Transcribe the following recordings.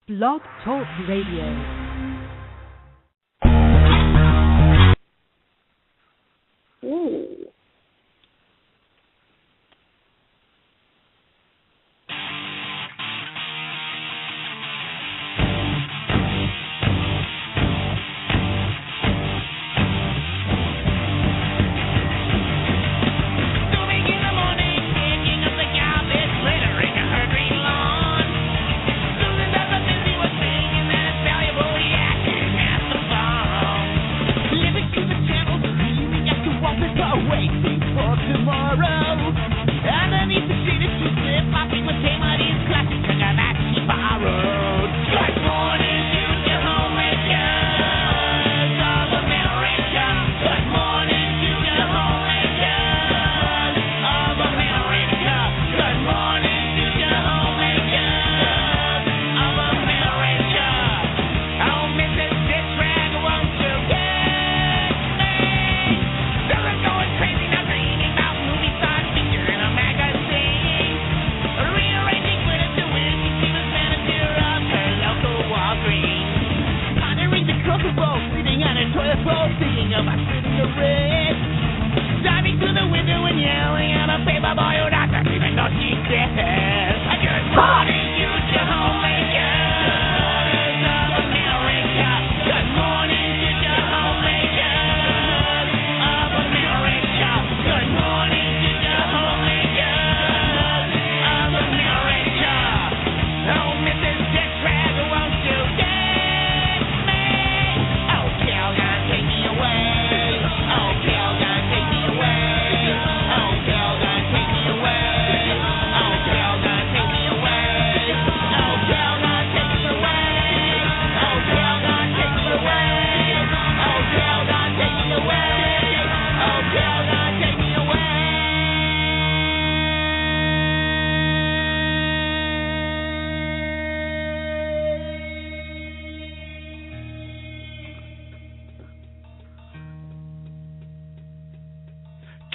Blog Talk Radio. Ooh.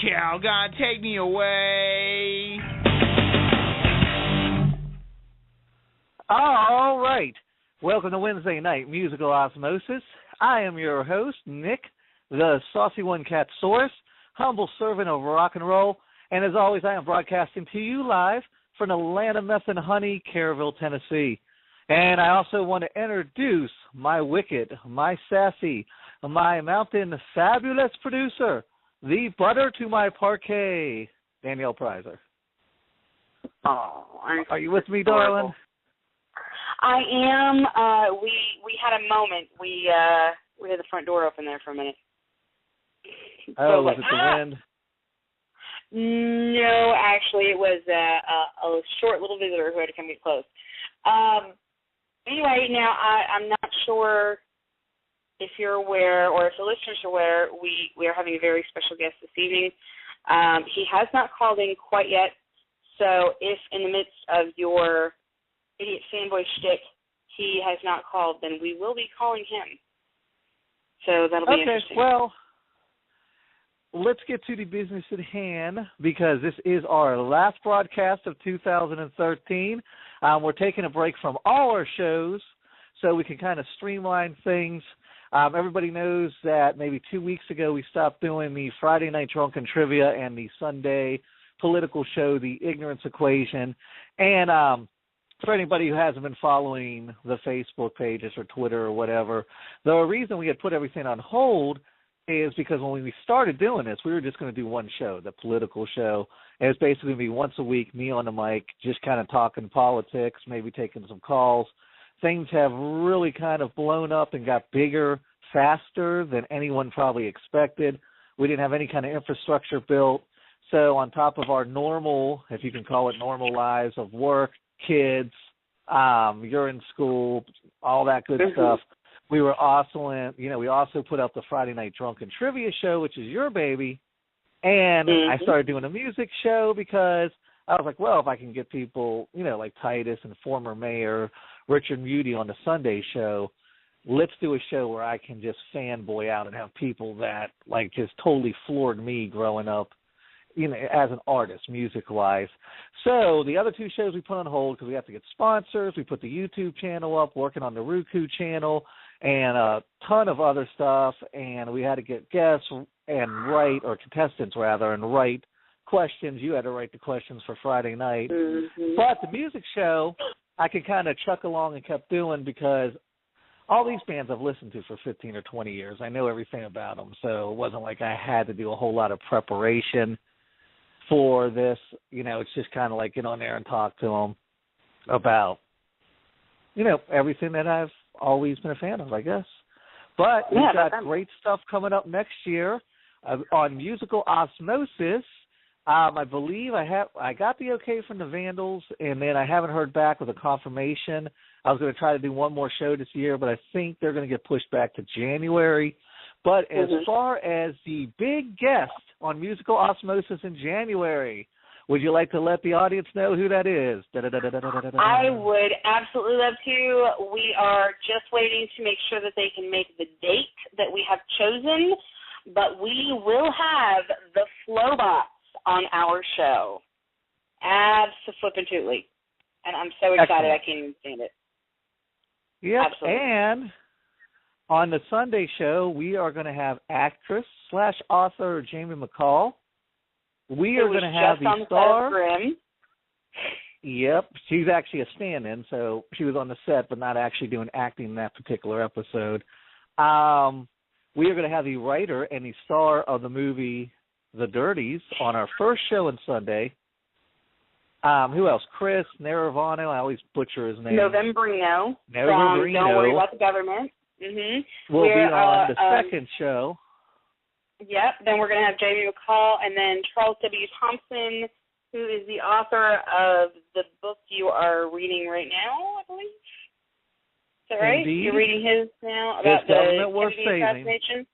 Cal, God, take me away. All right. Welcome to Wednesday Night Musical Osmosis. I am your host, Nick, the Saucy One Cat Source, humble servant of rock and roll. And as always, I am broadcasting to you live from the land of meth and honey, Caryville, Tennessee. And I also want to introduce my wicked, my sassy, my mountain fabulous producer, the butter to my parquet, Danielle Prizer. Oh, are you with me, darling? I am. We had a moment. We had the front door open there for a minute. Oh, was it the wind? No, actually, it was a short little visitor who had to come get close. Anyway, now I'm not sure if you're aware, or if the listeners are aware, we are having a very special guest this evening. He has not called in quite yet, so if in the midst of your idiot fanboy shtick he has not called, then we will be calling him. So that'll be interesting. Well, let's get to the business at hand, because this is our last broadcast of 2013. We're taking a break from all our shows so we can kind of streamline things. Everybody knows that maybe 2 weeks ago we stopped doing the Friday Night Drunken Trivia and the Sunday political show, The Ignorance Equation. And for anybody who hasn't been following the Facebook pages or Twitter or whatever, the reason we had put everything on hold is because when we started doing this, we were just going to do one show, the political show. And it's basically going to be once a week, me on the mic, just kind of talking politics, maybe taking some calls. Things have really kind of blown up and got bigger faster than anyone probably expected. We didn't have any kind of infrastructure built. So on top of our normal, if you can call it normal lives of work, kids, you're in school, all that good stuff, we were also we also put up the Friday Night Drunken Trivia show, which is your baby. And I started doing a music show because I was like, well, if I can get people, like Titus and former mayor Richard Muty on the Sunday show, let's do a show where I can just fanboy out and have people that, like, just totally floored me growing up as an artist, music-wise. So the other two shows we put on hold because we have to get sponsors. We put the YouTube channel up, working on the Roku channel, and a ton of other stuff. And we had to get guests or contestants rather, and write questions. You had to write the questions for Friday night. Mm-hmm. But the music show, I could kind of chuck along and kept doing because all these bands I've listened to for 15 or 20 years. I know everything about them, so it wasn't like I had to do a whole lot of preparation for this. It's just kind of like get on there and talk to them about, everything that I've always been a fan of, I guess. But we've got great stuff coming up next year on musical Osmosis. I believe I got the okay from the Vandals, and then I haven't heard back with a confirmation. I was going to try to do one more show this year, but I think they're going to get pushed back to January. But as far as the big guest on musical Osmosis in January, would you like to let the audience know who that is? I would absolutely love to. We are just waiting to make sure that they can make the date that we have chosen, but we will have the Flowbots on our show. Abso-flippin'-tootly. And I'm so excited. Excellent. I can't even stand it. Yep, absolutely. And on the Sunday show, we are going to have actress/author Jamie McCall. We are going to have the star. Yep, she's actually a stand-in, so she was on the set but not actually doing acting in that particular episode. We are going to have the writer and the star of the movie The Dirties on our first show on Sunday. Who else? Chris Naravano. I always butcher his name. Novembrino. Don't Worry About the Government. Mm-hmm. We'll be on the second show. Yep. Then we're going to have Jamie McCall and then Charles W. Thompson, who is the author of the book you are reading right now, I believe. Is that right? Indeed. You're reading his now about the Government Worth Kennedy Saving. assassination?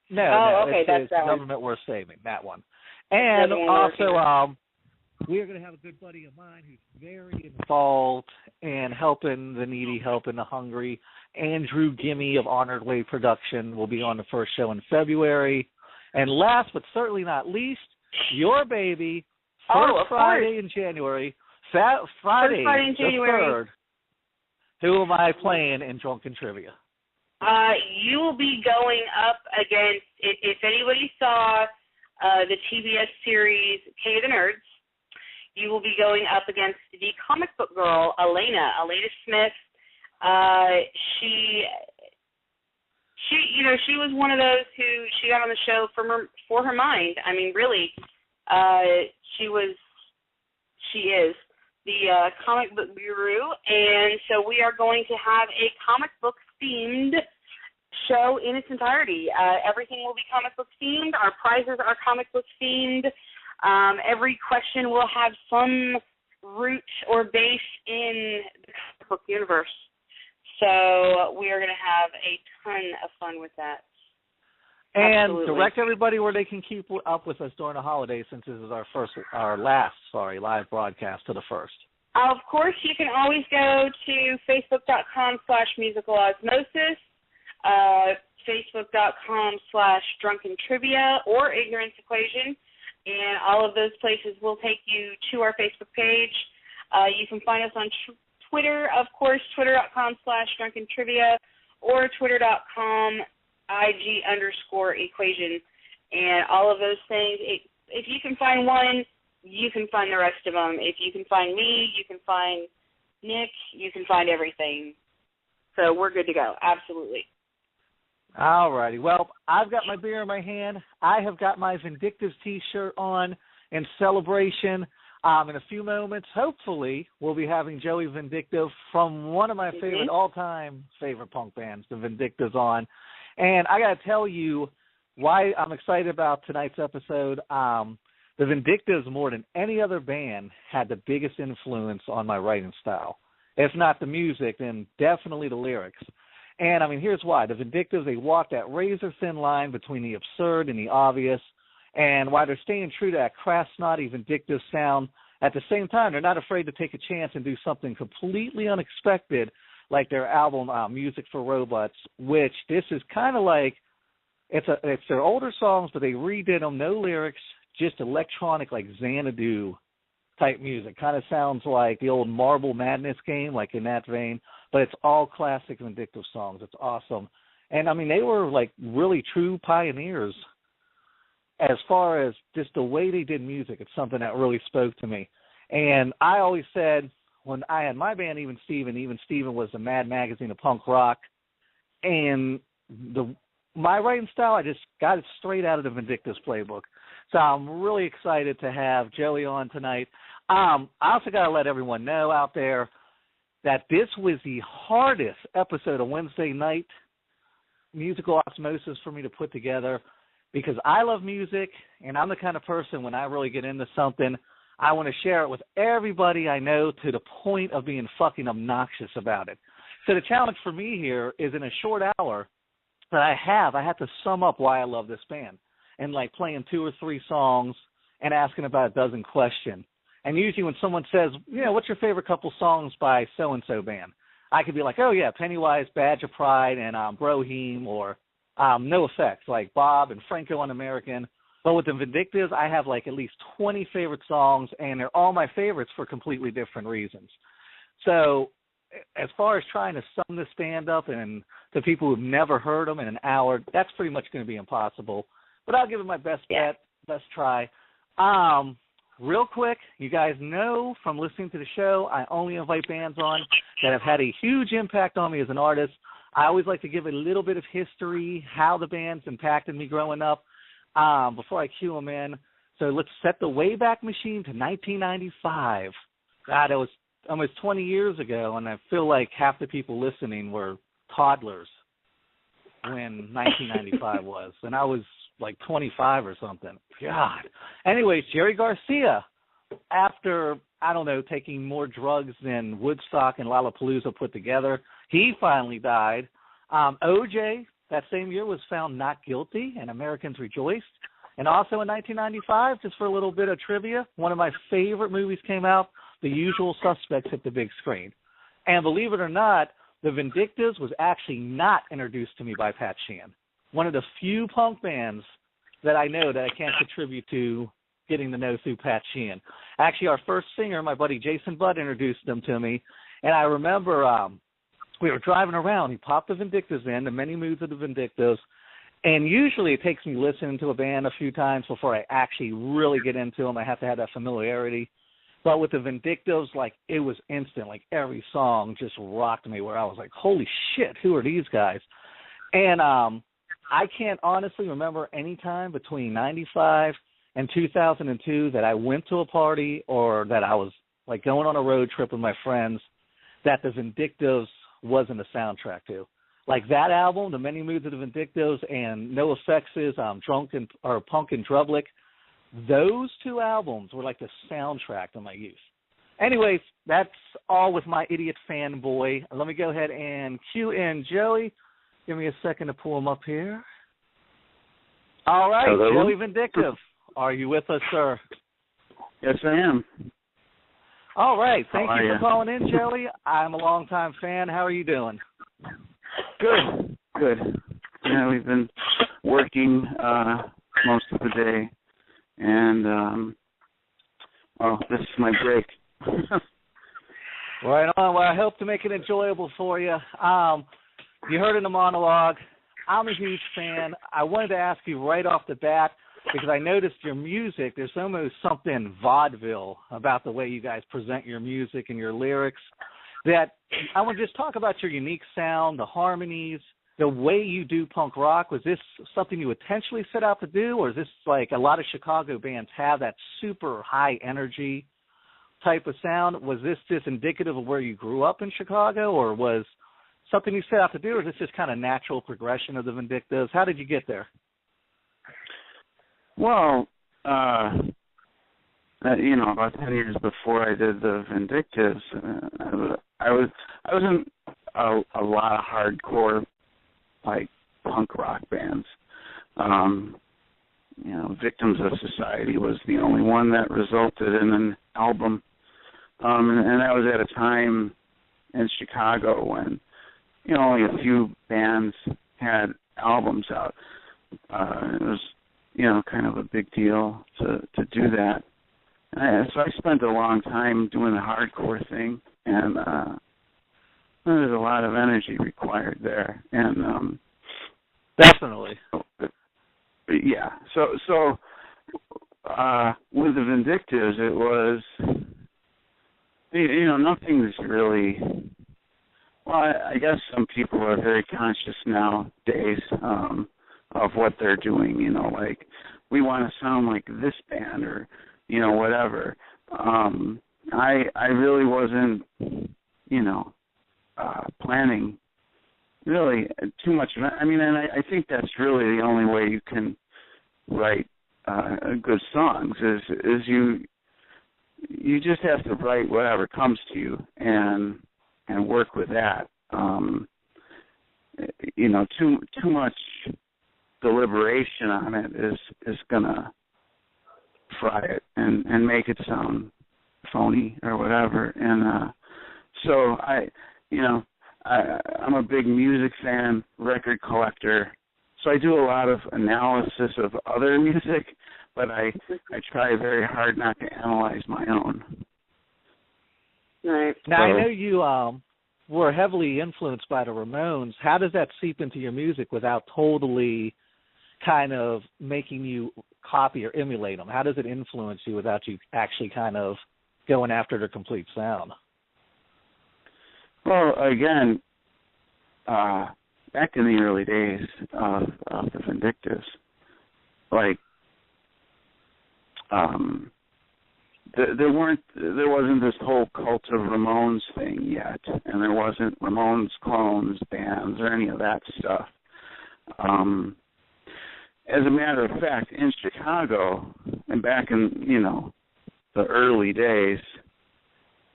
No, okay, that's it's that one. Government Worth Saving, that one. And also, we are going to have a good buddy of mine who's very involved in helping the needy, helping the hungry. Andrew Gimme of Honored Way Production will be on the first show in February. And last but certainly not least, your baby, first Friday in January, Friday in January. 3rd. Who am I playing in Drunken Trivia? You will be going up against, if anybody saw the TBS series King of the Nerds, you will be going up against the comic book girl, Elena Smith. She was one of those who she got on the show for her mind. I mean, really, she is the comic book guru, and so we are going to have a comic book themed show in its entirety. Everything will be comic book themed. Our prizes are comic book themed. Every question will have some root or base in the comic book universe. So we are going to have a ton of fun with that. And absolutely. Direct everybody where they can keep up with us during the holidays, since this is our last live broadcast to the first. Of course, you can always go to facebook.com/musicalosmosis, facebook.com/drunkentrivia or Ignorance Equation, and all of those places will take you to our Facebook page. You can find us on Twitter, of course, twitter.com/drunkentrivia or twitter.com IG_equation, and all of those things. If you can find one, you can find the rest of them. If you can find me, you can find Nick, you can find everything. So we're good to go. Absolutely. All righty. Well, I've got my beer in my hand. I have got my Vindictives T-shirt on in celebration. In a few moments, hopefully, we'll be having Joey Vindictive from one of my favorite all-time favorite punk bands, the Vindictives, on. And I got to tell you why I'm excited about tonight's episode. The Vindictives, more than any other band, had the biggest influence on my writing style. If not the music, then definitely the lyrics. And, I mean, here's why. The Vindictives, they walk that razor-thin line between the absurd and the obvious. And while they're staying true to that crass, snotty, vindictive sound, at the same time, they're not afraid to take a chance and do something completely unexpected, like their album Music for Robots, which this is kind of like, it's their older songs, but they redid them, no lyrics, just electronic, like Xanadu type music. Kind of sounds like the old Marble Madness game, like in that vein, but it's all classic Vindictive songs. It's awesome. And, I mean, they were, like, really true pioneers as far as just the way they did music. It's something that really spoke to me. And I always said, when I had my band, Even Steven was the Mad Magazine of punk rock. And my writing style, I just got it straight out of the Vindictives playbook. So I'm really excited to have Joey on tonight. I also got to let everyone know out there that this was the hardest episode of Wednesday Night Musical Osmosis for me to put together, because I love music, and I'm the kind of person, when I really get into something, I want to share it with everybody I know to the point of being fucking obnoxious about it. So the challenge for me here is, in a short hour that I have to sum up why I love this band, and like playing 2 or 3 songs and asking about a dozen questions. And usually when someone says, what's your favorite couple songs by so-and-so band? I could be like, oh, yeah, Pennywise, Badge of Pride, and Broheem, or No Effects, like Bob and Franco Un-American. But with the Vindictives, I have like at least 20 favorite songs, and they're all my favorites for completely different reasons. So as far as trying to sum this band up and to people who've never heard them in an hour, that's pretty much going to be impossible. But I'll give it my best bet, best try. Real quick, you guys know from listening to the show, I only invite bands on that have had a huge impact on me as an artist. I always like to give a little bit of history, how the band's impacted me growing up, before I cue them in. So let's set the Wayback Machine to 1995. God, it was almost 20 years ago, and I feel like half the people listening were toddlers when 1995 was, and I was like 25 or something. God. Anyways, Jerry Garcia, after, I don't know, taking more drugs than Woodstock and Lollapalooza put together, he finally died. OJ, that same year, was found not guilty, and Americans rejoiced. And also in 1995, just for a little bit of trivia, one of my favorite movies came out, The Usual Suspects, hit the big screen. And believe it or not, the Vindictives was actually not introduced to me by Pat Sheehan. One of the few punk bands that I know that I can't contribute to getting to know through Pat Sheehan. Actually, our first singer, my buddy Jason Budd, introduced them to me. And I remember we were driving around. He popped the Vindictives in, the many moods of the Vindictives. And usually it takes me listening to a band a few times before I actually really get into them. I have to have that familiarity. But with the Vindictives, like, it was instant. Like, every song just rocked me, where I was like, holy shit, who are these guys? And I can't honestly remember any time between 95 and 2002 that I went to a party or that I was, like, going on a road trip with my friends that the Vindictives wasn't a soundtrack to. Like, that album, The Many Moods of the Vindictives, and No Effects' Punk and Drublic, those 2 albums were like the soundtrack to my youth. Anyways, that's all with my idiot fanboy. Let me go ahead and cue in Joey. Give me a second to pull him up here. All right, hello. Joey Vindictive. Are you with us, sir? Yes, I am. All right. Thank you for you? calling in, Joey. I'm a longtime fan. How are you doing? Good. Yeah, we've been working most of the day, and this is my break. Right on. Well, I hope to make it enjoyable for you. You heard in the monologue, I'm a huge fan. I wanted to ask you right off the bat, because I noticed your music, there's almost something vaudeville about the way you guys present your music and your lyrics, that I want to just talk about your unique sound, the harmonies, the way you do punk rock. Was this something you intentionally set out to do, or is this like a lot of Chicago bands have that super high energy type of sound? Was this just indicative of where you grew up in Chicago, or was something you set out to do, or is this just kind of natural progression of the Vindictives? How did you get there? Well, about 10 years before I did the Vindictives, I was in a lot of hardcore, like, punk rock bands. Victims of Society was the only one that resulted in an album, and that was at a time in Chicago when only a few bands had albums out. It was kind of a big deal to do that. So I spent a long time doing the hardcore thing, and there's a lot of energy required there, and definitely. Yeah. So with the Vindictives, it was, nothing's really. Well, I guess some people are very conscious nowadays of what they're doing. Like, we want to sound like this band or whatever. I really wasn't planning really too much of it. I mean, and I think that's really the only way you can write good songs is you just have to write whatever comes to you and work with that. Too much deliberation on it is gonna fry it and make it sound phony or whatever. And so I'm a big music fan, record collector, so I do a lot of analysis of other music, but I try very hard not to analyze my own. Right. Now, I know you were heavily influenced by the Ramones. How does that seep into your music without totally kind of making you copy or emulate them? How does it influence you without you actually kind of going after the complete sound? Well, again, back in the early days of the Vindictives, like, there wasn't this whole cult of Ramones thing yet, and there wasn't Ramones clones bands or any of that stuff. As a matter of fact, in Chicago, and back in the early days,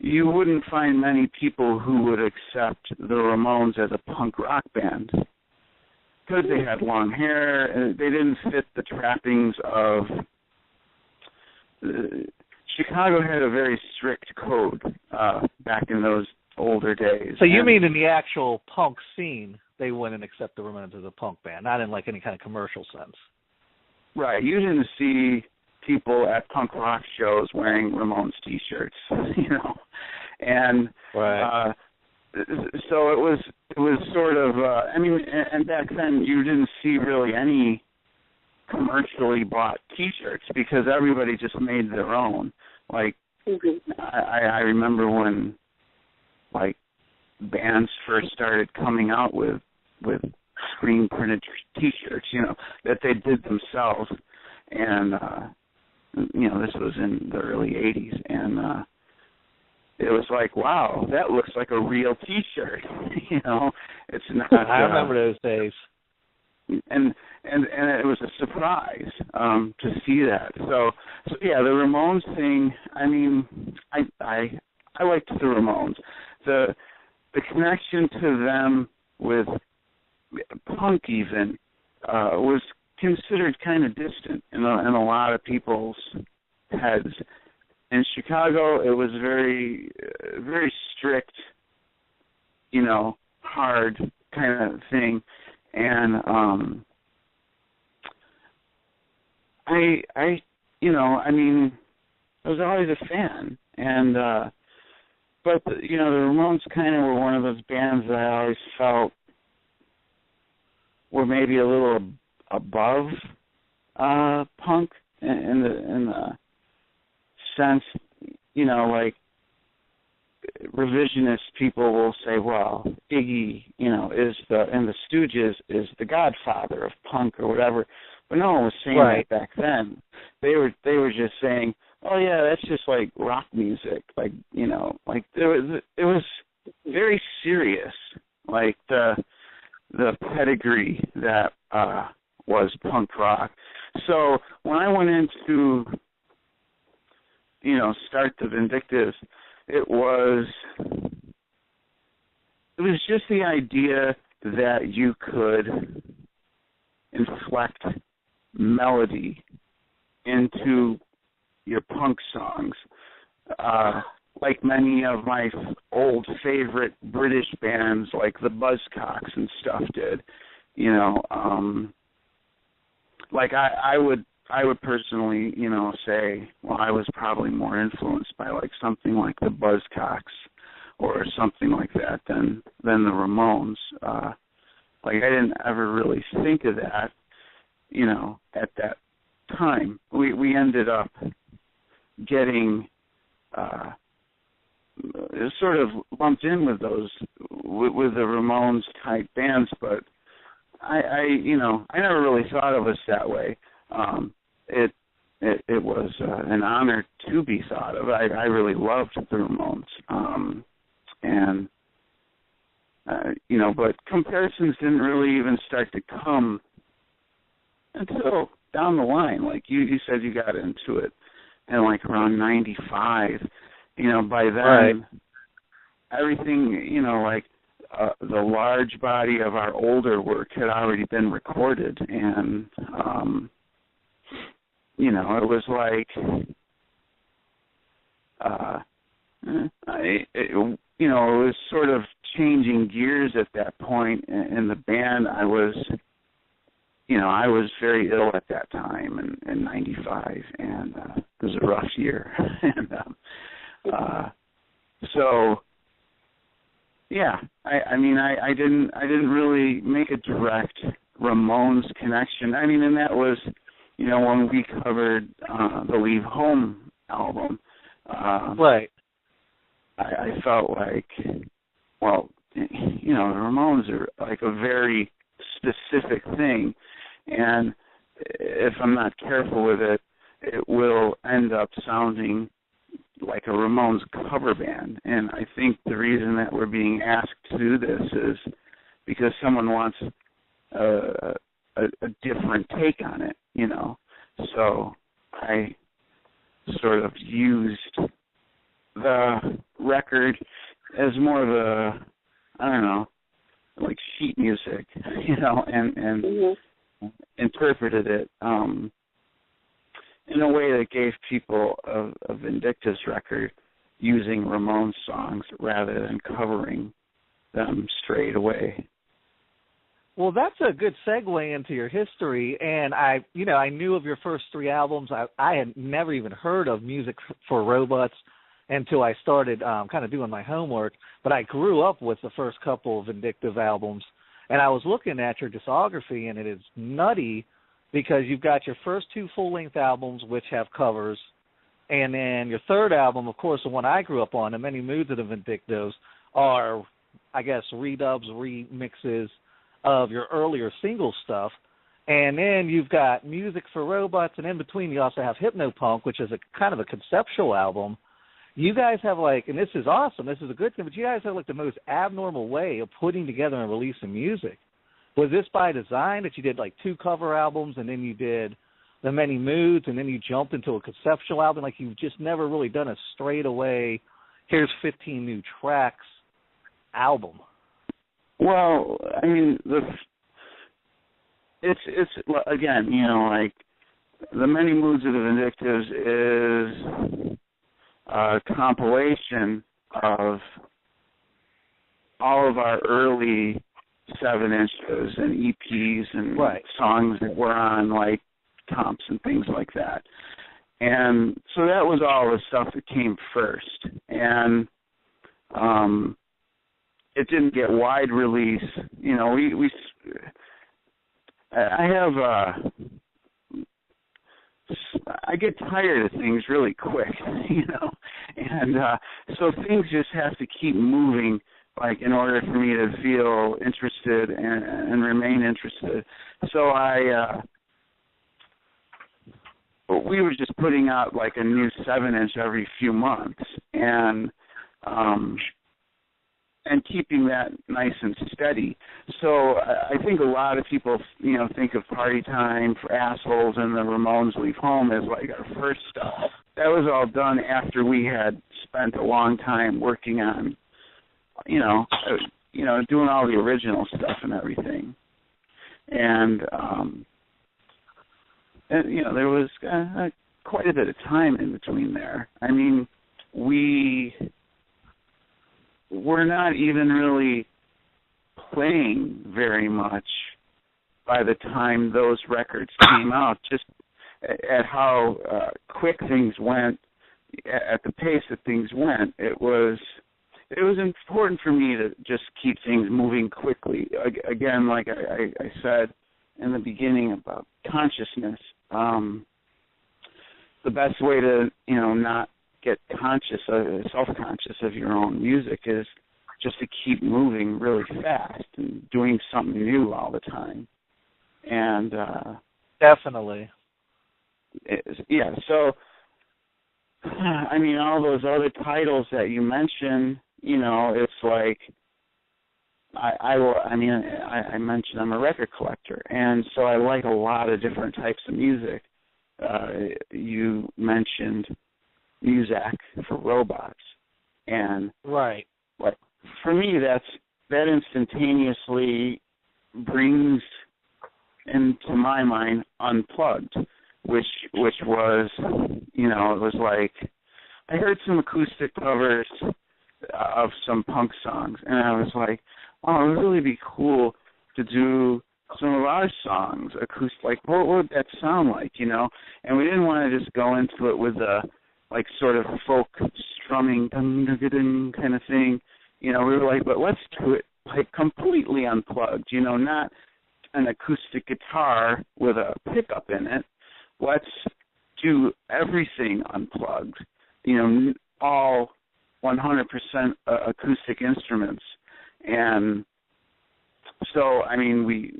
you wouldn't find many people who would accept the Ramones as a punk rock band because they had long hair and they didn't fit the trappings of. Chicago had a very strict code back in those older days. So you mean in the actual punk scene, they wouldn't accept the Ramones as a punk band, not in like any kind of commercial sense? Right. You didn't see people at punk rock shows wearing Ramones T-shirts, and right. So it was sort of. And back then you didn't see really any commercially bought T-shirts because everybody just made their own. Like, I remember when, like, bands first started coming out with screen printed T-shirts, that they did themselves, and this was in the early '80s, and it was like, wow, that looks like a real T-shirt. It's not. I remember those days. And it was a surprise to see that. So yeah, the Ramones thing. I mean, I liked the Ramones. The connection to them with punk even was considered kind of distant in a lot of people's heads. In Chicago, it was very very strict, hard kind of thing. And I was always a fan, and but the Ramones kind of were one of those bands that I always felt were maybe a little above punk in the sense, like revisionist people will say, well, Iggy, is the Stooges is the godfather of punk or whatever. But no one was saying right. that back then. They were just saying, oh yeah, that's just like rock music. Like, like it was very serious, like the pedigree that was punk rock. So when I went into start the Vindictives, it was just the idea that you could inflect melody into your punk songs, like many of my old favorite British bands like the Buzzcocks and stuff did. Like I would I would personally, say, well, I was probably more influenced by like something like the Buzzcocks or something like that than the Ramones. Like I didn't ever really think of that, at that time. We ended up getting sort of lumped in with those with the Ramones type bands, but I never really thought of us that way. It was an honor to be thought of. I really loved the Ramones, but comparisons didn't really even start to come until down the line. Like you said, you got into it, and like around '95. By then, right. Everything, the large body of our older work had already been recorded, and it was like it was sort of changing gears at that point in the band. I was very ill at that time in '95, and it was a rough year. And so yeah, I didn't really make a direct Ramones connection. And that was, when we covered the Leave Home album. Right. I felt like, well, the Ramones are like a very specific thing, and if I'm not careful with it, it will end up sounding like a Ramones cover band. And I think the reason that we're being asked to do this is because someone wants a different take on it, So I sort of used the record as more of a, I don't know, like sheet music, and interpreted it in a way that gave people a Vindictives record using Ramones songs rather than covering them straight away. Well, that's a good segue into your history, and I knew of your first three albums. I had never even heard of Music for Robots until I started kind of doing my homework, but I grew up with the first couple of Vindictive albums, and I was looking at your discography, and it is nutty because you've got your first two full-length albums, which have covers, and then your third album, of course, the one I grew up on, The Many Moods of the Vindictives, are, I guess, redubs, remixes of your earlier single stuff. And then you've got Music for Robots, and in between you also have Hypnopunk, which is a kind of a conceptual album. You guys have and this is awesome, this is a good thing, but you guys have the most abnormal way of putting together and releasing music. Was this by design that you did two cover albums and then you did The Many Moods and then you jumped into a conceptual album? You've just never really done a straight away, here's 15 new tracks album. Well, it's again, The Many Moods of the Vindictives is a compilation of all of our early 7-inches and EPs and songs that were on comps and things like that. And so that was all the stuff that came first. And it didn't get wide release. I get tired of things really quick, and so things just have to keep moving, in order for me to feel interested and remain interested. So we were just putting out a new 7-inch every few months, and keeping that nice and steady. So I think a lot of people, think of Party Time for Assholes and the Ramones Leave Home as our first stuff. That was all done after we had spent a long time working on, doing all the original stuff and everything. And there was quite a bit of time in between there. We're not even really playing very much by the time those records came out, just at how quick things went, at the pace that things went, it was important for me to just keep things moving quickly. Again, like I said in the beginning about consciousness, the best way to, not get self-conscious of your own music is just to keep moving really fast and doing something new all the time. And definitely. Yeah, so, I mean, all those other titles that you mentioned, it's like, I mentioned I'm a record collector, and so I like a lot of different types of music. You mentioned Muzak for robots, and right. Like, for me, that instantaneously brings into my mind Unplugged, which was, it was like I heard some acoustic covers of some punk songs, and I was like, oh, it would really be cool to do some of our songs acoustic. Like, what would that sound like, And we didn't want to just go into it with a like sort of folk strumming kind of thing. We were like, but let's do it like completely unplugged, not an acoustic guitar with a pickup in it. Let's do everything unplugged, all 100% acoustic instruments. And so, I mean, we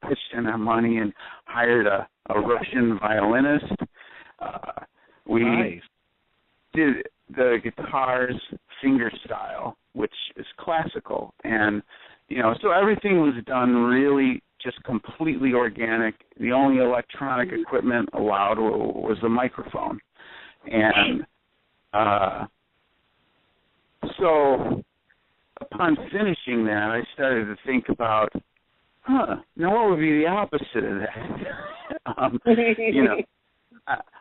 pitched in our money and hired a Russian violinist. We nice. did the guitar's finger style, which is classical. And, so everything was done really just completely organic. The only electronic equipment allowed was the microphone. And so upon finishing that, I started to think about, now what would be the opposite of that?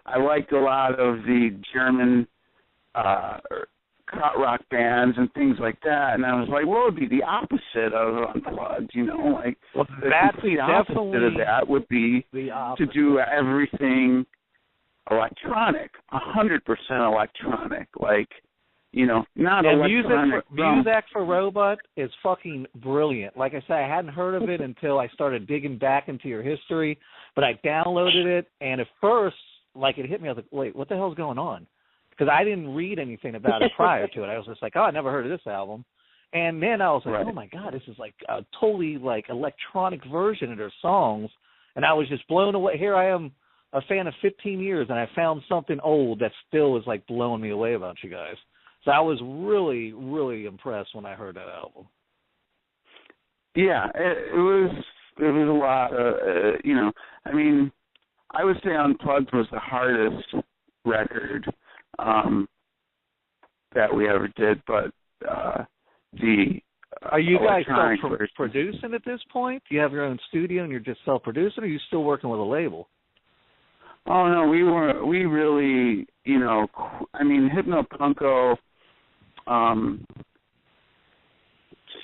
I liked a lot of the German krautrock bands and things like that, and I was like, what would be the opposite of Unplugged? Well, the complete opposite of that would be to do everything electronic, 100% electronic, like, not electronic. Muzak for Robot is fucking brilliant. Like I said, I hadn't heard of it until I started digging back into your history, but I downloaded it, and at first, like, it hit me, I was like, wait, what the hell's going on? Because I didn't read anything about it prior to it. I was just like, oh, I never heard of this album. And then I was like, oh, my God, this is like a totally, like, electronic version of their songs. And I was just blown away. Here I am, a fan of 15 years, and I found something old that still is, like, blowing me away about you guys. So I was really, really impressed when I heard that album. Yeah, it was a lot of, I mean, I would say Unplugged was the hardest record that we ever did, but are you guys self-producing at this point? Do you have your own studio and you're just self-producing, or are you still working with a label? Oh, no, we really, I mean, Hypnopunko,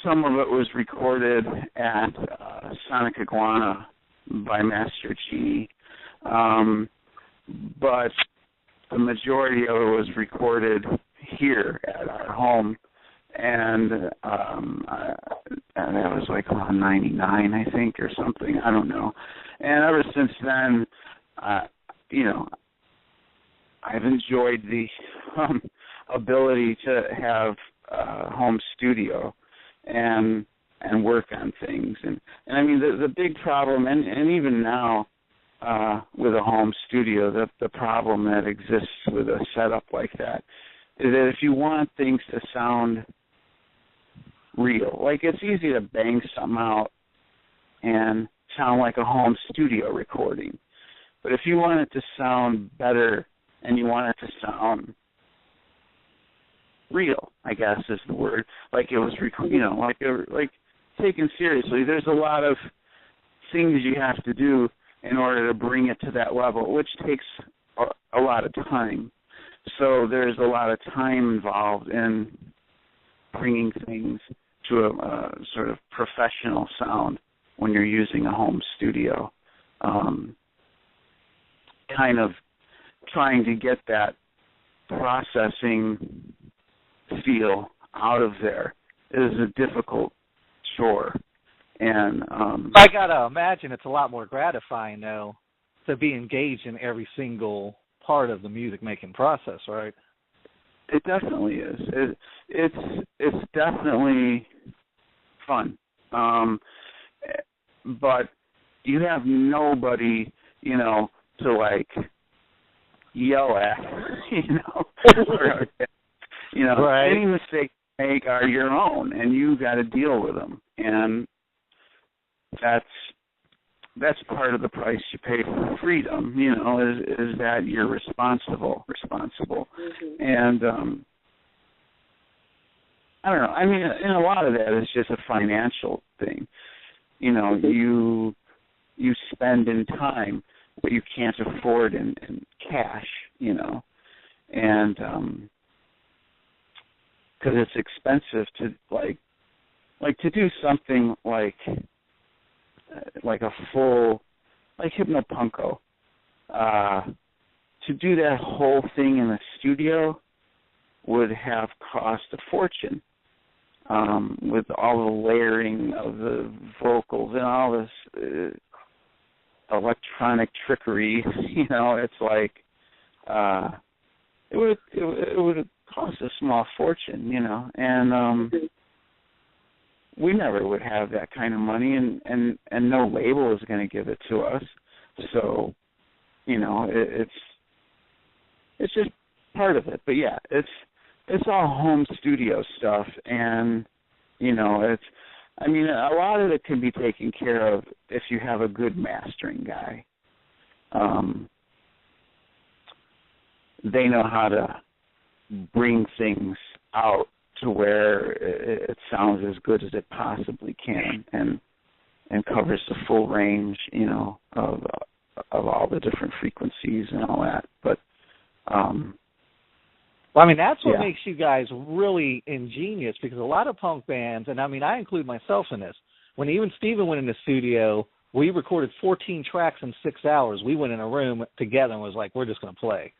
some of it was recorded at Sonic Iguana by Master Genie, but the majority of it was recorded here at our home, and that was like around 99, I think, or something. I don't know. And ever since then, I've enjoyed the ability to have a home studio and work on things. And I mean, the big problem, and even now, with a home studio, the problem that exists with a setup like that is that if you want things to sound real, like it's easy to bang something out and sound like a home studio recording. But if you want it to sound better and you want it to sound real, I guess is the word, like it was, like taken seriously, there's a lot of things you have to do in order to bring it to that level, which takes a lot of time. So there's a lot of time involved in bringing things to a sort of professional sound when you're using a home studio. kind of trying to get that processing feel out of there is a difficult chore. And I gotta imagine it's a lot more gratifying though to be engaged in every single part of the music making process, right? It definitely is. It's definitely fun. But you have nobody, to like yell at, right. Any mistakes you make are your own, and you got to deal with them, and that's part of the price you pay for freedom. Is that you're responsible, mm-hmm. and I don't know. I mean, and a lot of that is just a financial thing. You spend in time what you can't afford in cash, and because it's expensive to like to do something like a full hypnopunko. To do that whole thing in the studio would have cost a fortune. With all the layering of the vocals and all this electronic trickery, it's like it would cost a small fortune, and we never would have that kind of money, and no label is going to give it to us. So, it's just part of it. But yeah, it's all home studio stuff, and a lot of it can be taken care of if you have a good mastering guy. They know how to bring things out to where it sounds as good as it possibly can, and covers the full range, of all the different frequencies and all that. But that's what makes you guys really ingenious, because a lot of punk bands, and I include myself in this, when even Steven went in the studio, we recorded 14 tracks in 6 hours. We went in a room together and was like, we're just going to play.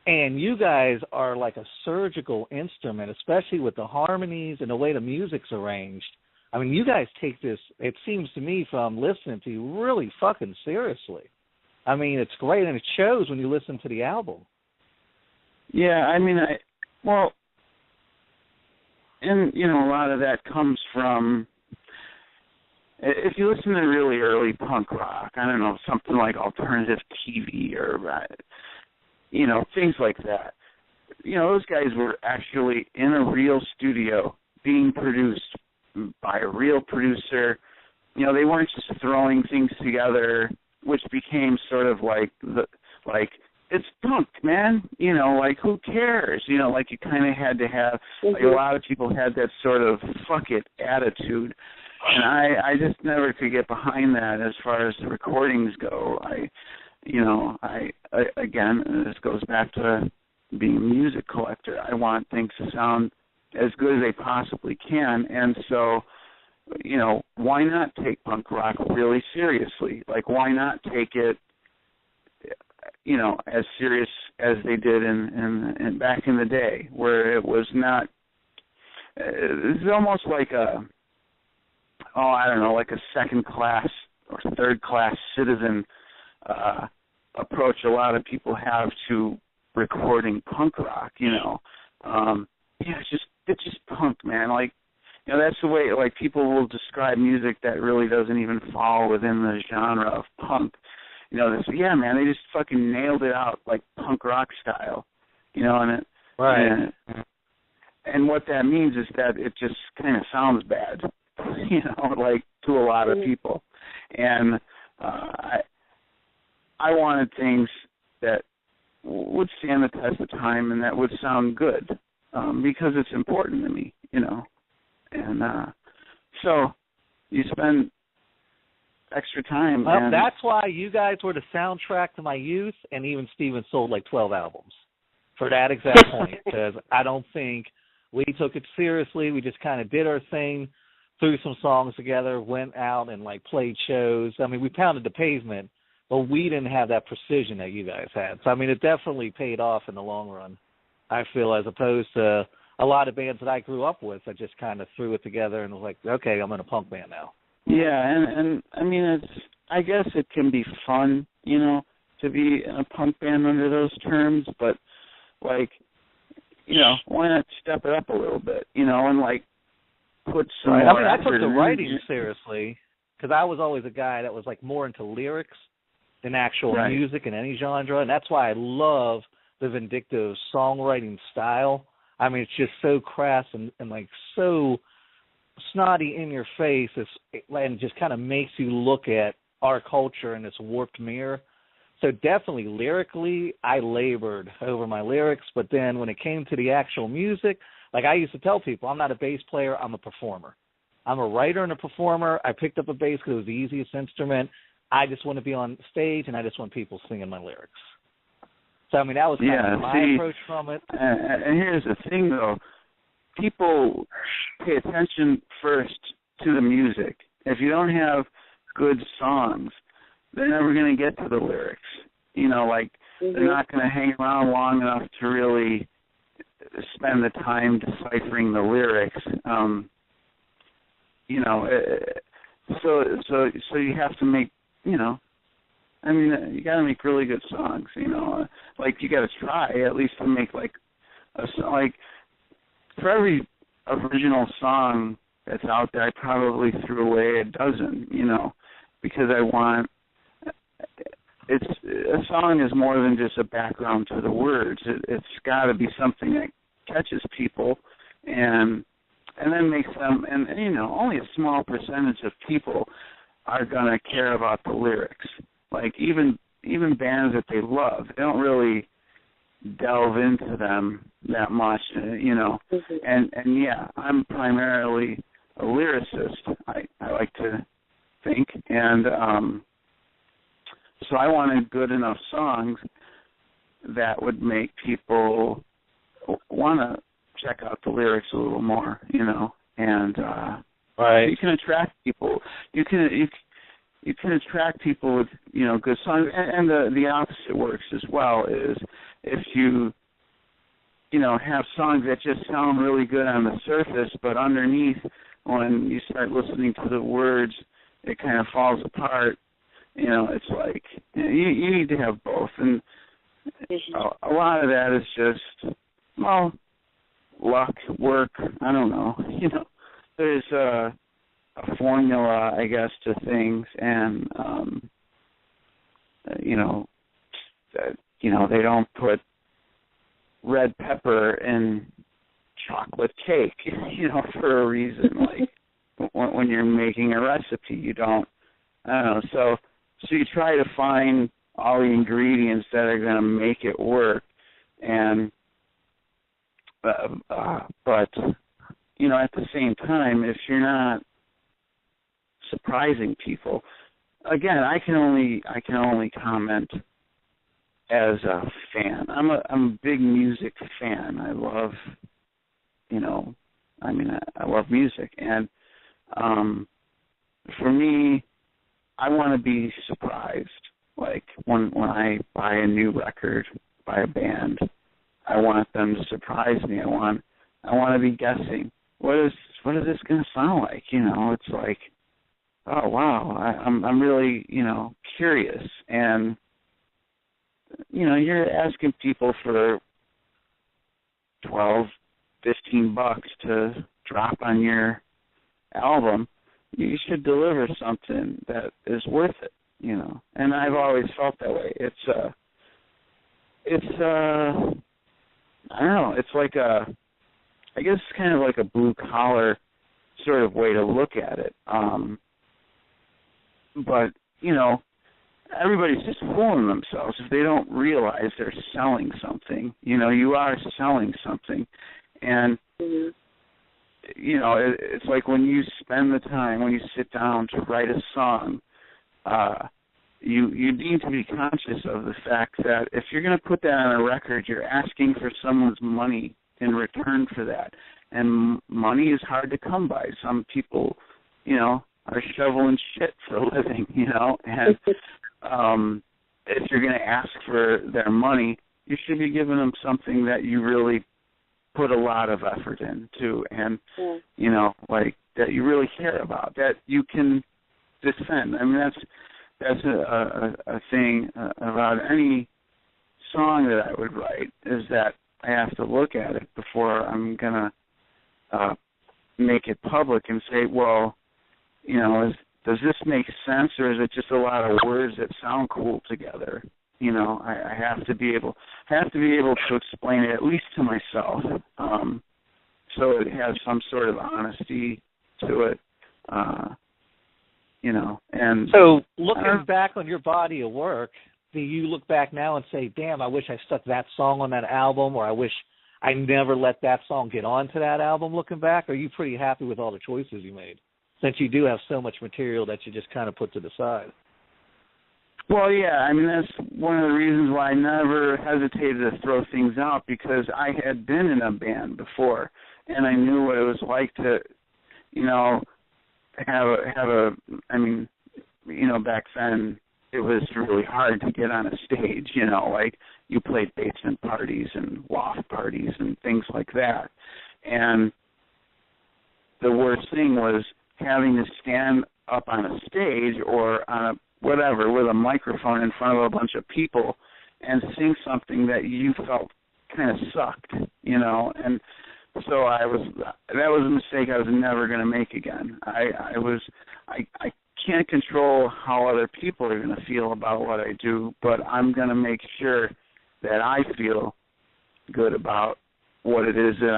And you guys are like a surgical instrument, especially with the harmonies and the way the music's arranged. You guys take this, it seems to me from listening to you, really fucking seriously. It's great, and it shows when you listen to the album. Yeah, a lot of that comes from, if you listen to really early punk rock, I don't know, something like Alternative TV or, things like that. Those guys were actually in a real studio being produced by a real producer. They weren't just throwing things together, which became sort of like it's punk, man. Who cares? You kind of had to have, a lot of people had that sort of fuck it attitude. And I just never could get behind that as far as the recordings go. Again, this goes back to being a music collector. I want things to sound as good as they possibly can. And so, why not take punk rock really seriously? Why not take it, as serious as they did in back in the day, where it was not, it's almost like a second class or third class citizen approach a lot of people have to recording punk rock, it's just punk, man. That's the way, people will describe music that really doesn't even fall within the genre of punk. They say, yeah, man, they just fucking nailed it out like punk rock style, and right. And what that means is that it just kind of sounds bad, to a lot of people. And I wanted things that would stand the test of time and that would sound good, because it's important to me, And so you spend extra time. Well, that's why you guys were the soundtrack to my youth, and even Steven sold like 12 albums for that exact point, because I don't think we took it seriously. We just kind of did our thing, threw some songs together, went out and played shows. We pounded the pavement, but we didn't have that precision that you guys had. So, I mean, it definitely paid off in the long run, I feel, as opposed to a lot of bands that I grew up with that just kind of threw it together and was like, okay, I'm in a punk band now. Yeah, and I mean, I guess it can be fun, you know, to be in a punk band under those terms, but, like, you know, why not step it up a little bit, you know, and, like, put some more I mean, I took effort the in. writing seriously because I was always a guy that was, like, more into lyrics than actual music in any genre, and that's why I love the Vindictive songwriting style. I mean, it's just so crass and like, so snotty in your face, and just kind of makes you look at our culture in this warped mirror. So definitely lyrically, I labored over my lyrics, but then when it came to the actual music, like I used to tell people, I'm not a bass player, I'm a performer. I'm a writer and a performer. I picked up a bass because it was the easiest instrument. I just want to be on stage, and I just want people singing my lyrics. So, I mean, that was kind of my approach from it. And here's the thing, though. People pay attention first to the music. If you don't have good songs, they're never going to get to the lyrics. You know, like, they're not going to hang around long enough to really spend the time deciphering the lyrics. You know, so you have to make, you know, I mean, you got to make really good songs, you know. Like, you got to try at least to make, like, a song. Like, for every original song that's out there, I probably threw away a dozen, you know, because I want, a song is more than just a background to the words. It's got to be something that catches people and then makes them, and you know, only a small percentage of people are going to care about the lyrics. Like, even bands that they love, they don't really delve into them that much, you know. And yeah, I'm primarily a lyricist, I like to think, and so I wanted good enough songs that would make people want to check out the lyrics a little more, you know. And you can attract people. You can attract people with, you know, good songs, and the opposite works as well. Is if you know, have songs that just sound really good on the surface, but underneath, when you start listening to the words, it kind of falls apart. You know, it's like, you need to have both, and a lot of that is just, well, luck, work. I don't know. You know, there's a formula, I guess, to things, and you know, they don't put red pepper in chocolate cake, you know, for a reason. Like, when you're making a recipe, you don't. I don't know. So you try to find all the ingredients that are going to make it work, and but you know, at the same time, if you're not surprising people, again, I can only comment as a fan. I'm a big music fan. I love, you know, I mean, I love music, and for me, I want to be surprised. Like, when I buy a new record by a band, I want them to surprise me. I want to be guessing. What is this going to sound like? You know, it's like, oh wow, I'm really, you know, curious. And you know, you're asking people for $12, $15 to drop on your album. You should deliver something that is worth it, you know. And I've always felt that way. It's I don't know, it's like I guess it's kind of like a blue collar sort of way to look at it. But, you know, everybody's just fooling themselves if they don't realize they're selling something. You know, you are selling something. And you know, it's like when you spend the time, when you sit down to write a song, you need to be conscious of the fact that if you're going to put that on a record, you're asking for someone's money in return for that. And money is hard to come by. Some people, you know, are shoveling shit for a living, you know, and if you're going to ask for their money, you should be giving them something that you really put a lot of effort into, and you know, like that you really care about, that you can defend. I mean, that's a thing about any song that I would write, is that I have to look at it before I'm gonna make it public and say, well, you know, does this make sense, or is it just a lot of words that sound cool together? You know, I have to be able to explain it, at least to myself, so it has some sort of honesty to it. You know, and so looking back on your body of work, do you look back now and say, damn, I wish I stuck that song on that album, or I wish I never let that song get onto that album, looking back? Or are you pretty happy with all the choices you made, since you do have so much material that you just kind of put to the side? Well, yeah, I mean, that's one of the reasons why I never hesitated to throw things out, because I had been in a band before, and I knew what it was like to, you know, have a I mean, you know, back then it was really hard to get on a stage, you know, like you played basement parties and loft parties and things like that. And the worst thing was having to stand up on a stage or on a whatever with a microphone in front of a bunch of people and sing something that you felt kind of sucked, you know. And so that was a mistake I was never going to make again. I can't control how other people are going to feel about what I do, but I'm going to make sure that I feel good about what it is that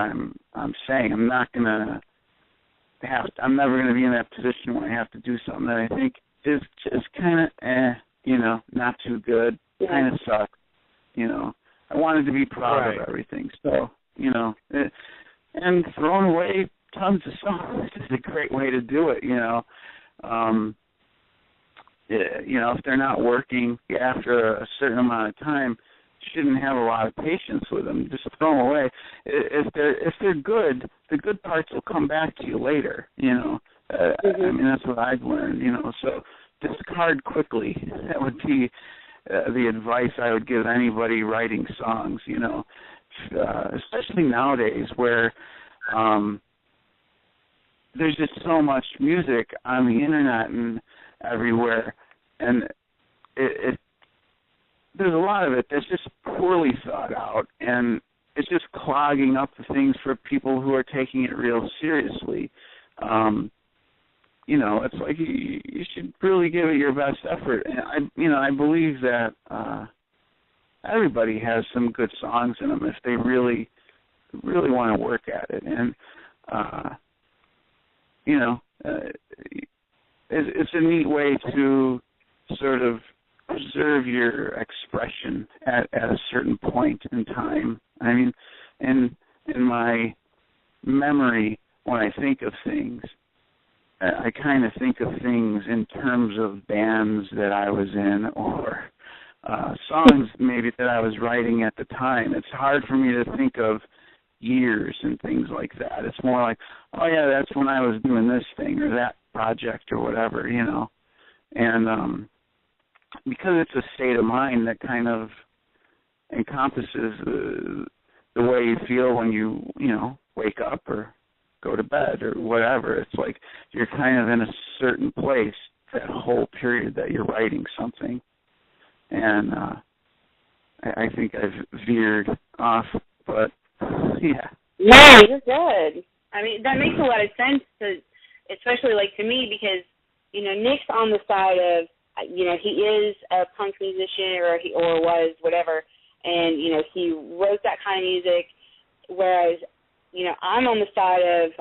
I'm saying. I'm never going to be in that position when I have to do something that I think is just kind of, you know, not too good, kind of sucks, you know. I wanted to be proud of everything, so, you know, and throwing away tons of songs is a great way to do it, you know. You know, if they're not working after a certain amount of time, you shouldn't have a lot of patience with them. Just throw them away. If they're good, the good parts will come back to you later, you know. I mean, that's what I've learned, you know. So discard quickly. That would be the advice I would give anybody writing songs, you know, especially nowadays where there's just so much music on the internet and everywhere, and there's a lot of it that's just poorly thought out, and it's just clogging up the things for people who are taking it real seriously. You know, it's like you should really give it your best effort. And I believe that everybody has some good songs in them if they really, really want to work at it. And you know, it's a neat way to sort of preserve your expression at a certain point in time. I mean, in my memory, when I think of things, I kind of think of things in terms of bands that I was in or songs maybe that I was writing at the time. It's hard for me to think of years and things like that. It's more like, oh yeah, that's when I was doing this thing or that project or whatever, you know. And because it's a state of mind that kind of encompasses the way you feel when you know, wake up or go to bed or whatever. It's like you're kind of in a certain place that whole period that you're writing something. And I think I've veered off, but yeah. No, you're good. I mean, that makes a lot of sense, especially like to me, because, you know, Nick's on the side of, you know, he is a punk musician or was whatever, and, you know, he wrote that kind of music, whereas, you know, I'm on the side of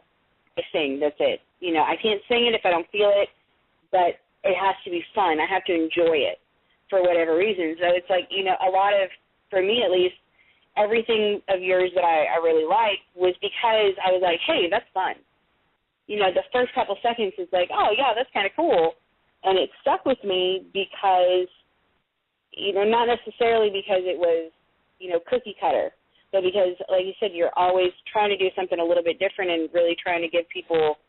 I sing, that's it. You know, I can't sing it if I don't feel it, but it has to be fun. I have to enjoy it for whatever reason. So it's like, you know, a lot of, for me at least, everything of yours that I really liked was because I was like, hey, that's fun. You know, the first couple seconds is like, oh, yeah, that's kind of cool. And it stuck with me because, you know, not necessarily because it was, you know, cookie cutter, but because, like you said, you're always trying to do something a little bit different and really trying to give people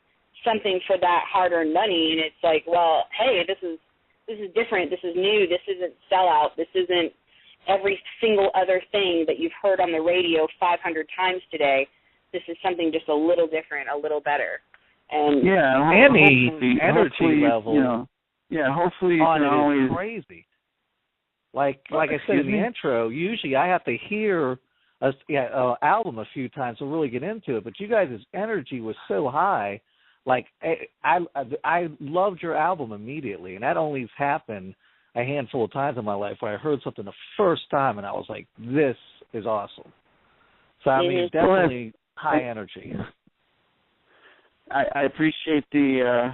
something for that hard-earned money. And it's like, well, hey, this is different. This is new. This isn't sellout. This isn't every single other thing that you've heard on the radio 500 times today. This is something just a little different, a little better. And the energy level, hopefully you can always crazy. Like I said in the intro, usually I have to hear an album a few times to really get into it. But you guys' energy was so high. Like I loved your album immediately, and that only happened a handful of times in my life where I heard something the first time and I was like, "This is awesome." So I mean, definitely high energy. I appreciate the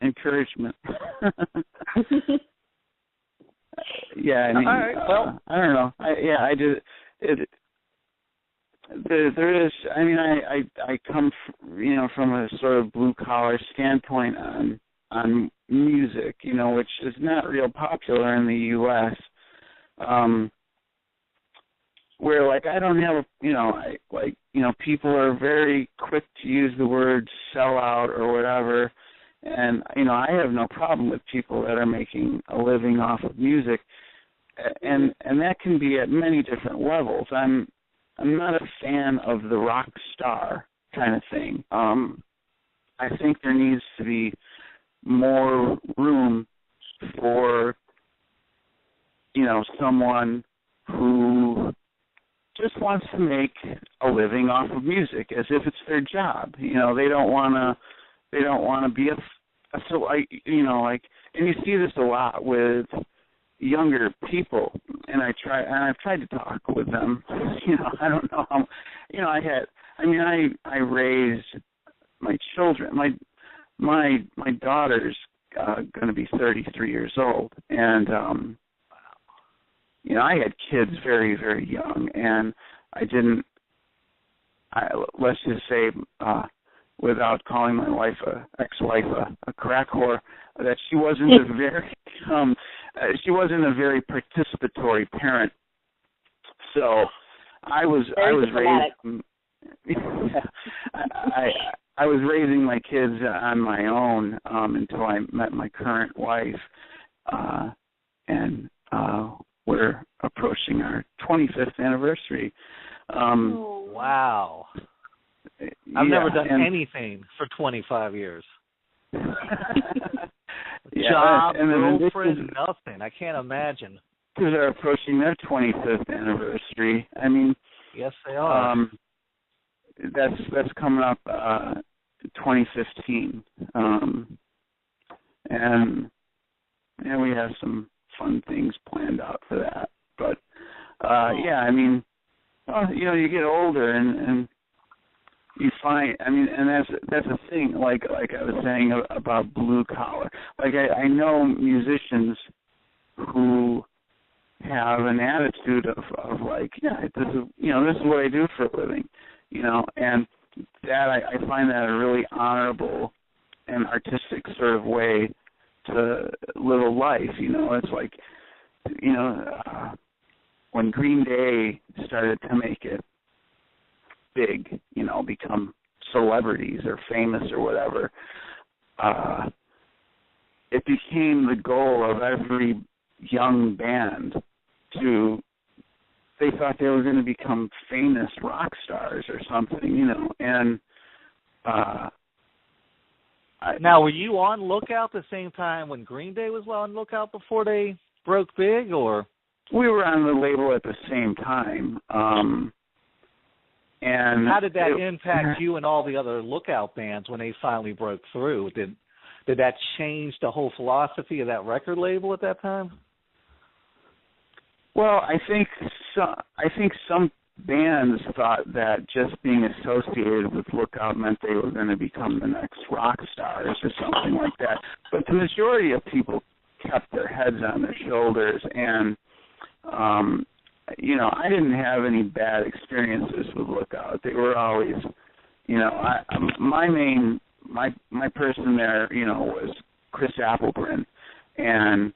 encouragement. Yeah, I mean, all right, well, I don't know. I do. There is. I mean, I come from a sort of blue collar standpoint on music, which is not real popular in the U.S. Where like I don't have people are very quick to use the word sellout or whatever, and I have no problem with people that are making a living off of music, and that can be at many different levels. I'm not a fan of the rock star kind of thing. I think there needs to be more room for someone who just wants to make a living off of music as if it's their job. They don't want to be and you see this a lot with younger people, and I've tried to talk with them. I don't know how, I raised my children. My daughter's going to be 33 years old, and I had kids very, very young, and let's just say, without calling my wife ex-wife a crack whore, that she wasn't a very participatory parent. So I was raised. I was raising my kids on my own until I met my current wife, and we're approaching our 25th anniversary. Wow. I've never done anything for 25 years. Job, girlfriend, nothing. I can't imagine. They're approaching their 25th anniversary. I mean, yes, they are. That's coming up 2015, and we have some fun things planned out for that. But I mean, you get older and you find, and that's a thing. Like I was saying about blue collar. Like I know musicians who have an attitude of like, this is what I do for a living, and that I find that a really honorable and artistic sort of way to live a life. It's like, when Green Day started to make it big, become celebrities or famous or whatever, it became the goal of every young band they thought they were going to become famous rock stars or something, and now, were you on Lookout the same time when Green Day was on Lookout before they broke big, or? We were on the label at the same time. And how did that impact you and all the other Lookout bands when they finally broke through? Did that change the whole philosophy of that record label at that time? Well, I think some bands thought that just being associated with Lookout meant they were going to become the next rock stars or something like that. But the majority of people kept their heads on their shoulders, and I didn't have any bad experiences with Lookout. They were always, my person there, was Chris Applebrand, and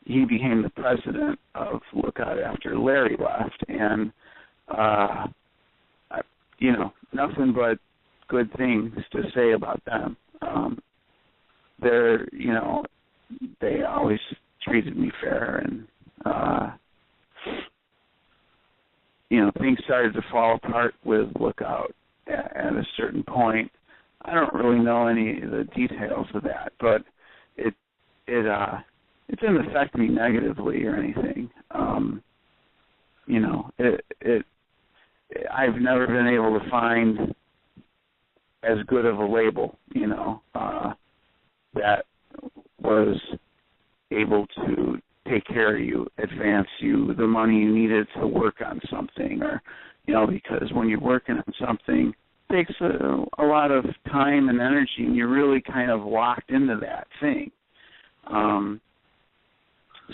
he became the president of Lookout after Larry left, and nothing but good things to say about them. They're, they always treated me fair, and things started to fall apart with Lookout at a certain point. I don't really know any of the details of that, but it didn't affect me negatively or anything. I've never been able to find as good of a label, that was able to take care of you, advance you, the money you needed to work on something, or, because when you're working on something, it takes a lot of time and energy, and you're really kind of locked into that thing.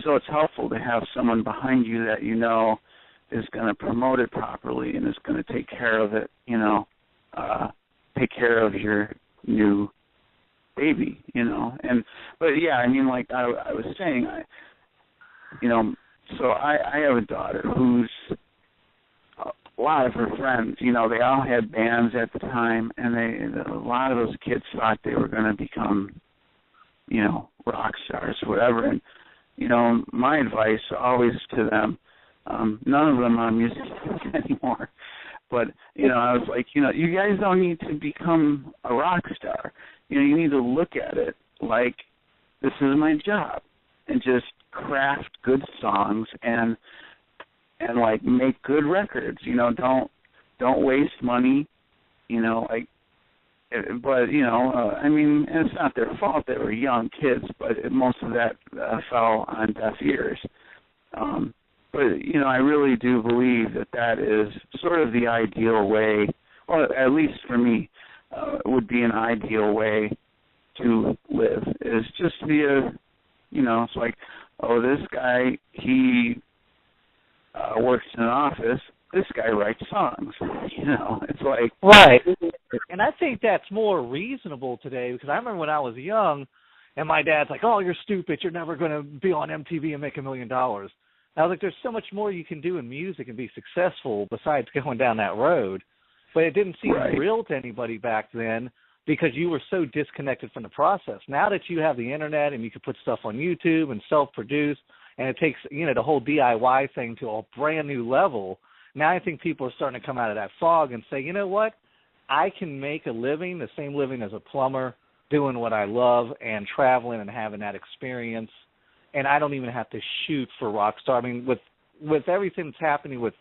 So it's helpful to have someone behind you that is going to promote it properly and is going to take care of it, take care of your new baby, But yeah, I was saying, so I have a daughter who's a lot of her friends, they all had bands at the time, and a lot of those kids thought they were going to become, rock stars, whatever. And, my advice always to them, none of them are musicians anymore, but, I was like, you guys don't need to become a rock star. You need to look at it like this is my job, and just craft good songs and like make good records. Don't waste money. But and it's not their fault. They were young kids, but most of that fell on deaf ears. But I really do believe that is sort of the ideal way, or at least for me, would be an ideal way to live, is just to be it's like, oh, this guy, he works in an office, this guy writes songs, it's like... Right, and I think that's more reasonable today, because I remember when I was young, and my dad's like, oh, you're stupid, you're never going to be on MTV and make $1 million. I was like, there's so much more you can do in music and be successful besides going down that road. But it didn't seem real to anybody back then because you were so disconnected from the process. Now that you have the internet and you can put stuff on YouTube and self-produce, and it takes, the whole DIY thing to a brand new level, now I think people are starting to come out of that fog and say, you know what, I can make a living, the same living as a plumber, doing what I love and traveling and having that experience, and I don't even have to shoot for Rockstar. I mean, with everything that's happening with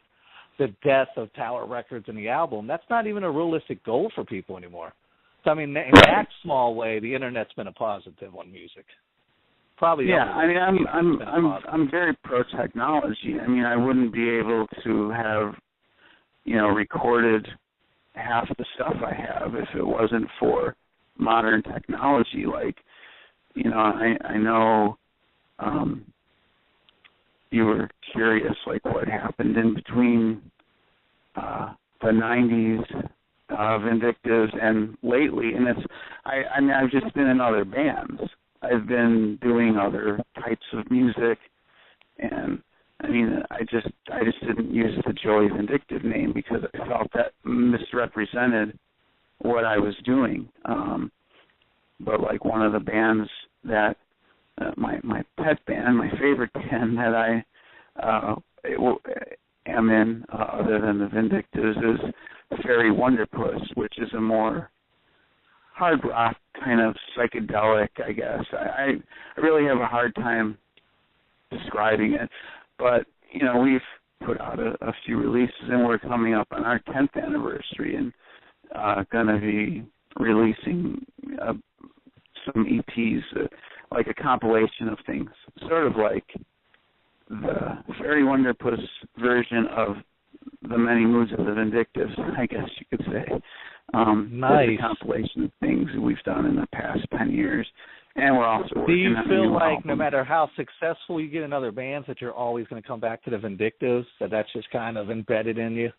the death of Tower Records and the album, that's not even a realistic goal for people anymore. So, I mean, in that small way, the internet's been a positive on music. Probably. Yeah, I'm very pro technology. I mean, I wouldn't be able to have, recorded half the stuff I have if it wasn't for modern technology. Like, I know you were curious, like, what happened in between the 90s, Vindictives, and lately, and I've just been in other bands. I've been doing other types of music, and I just didn't use the Joey Vindictive name because I felt that misrepresented what I was doing. But like one of the bands that my pet band, my favorite band that I am in, other than the Vindictives, is Fairy Wonderpuss, which is a more hard rock kind of psychedelic, I guess. I really have a hard time describing it, but we've put out a few releases, and we're coming up on our 10th anniversary, and going to be releasing some EPs, like a compilation of things, sort of like the Fairy Wonderpuss version of the Many Moods of the Vindictives, I guess you could say. Nice. It's a compilation of things that we've done in the past 10 years, and we're also working on. Do you feel like album. No matter how successful you get in other bands, that you're always going to come back to the Vindictives, that's just kind of embedded in you?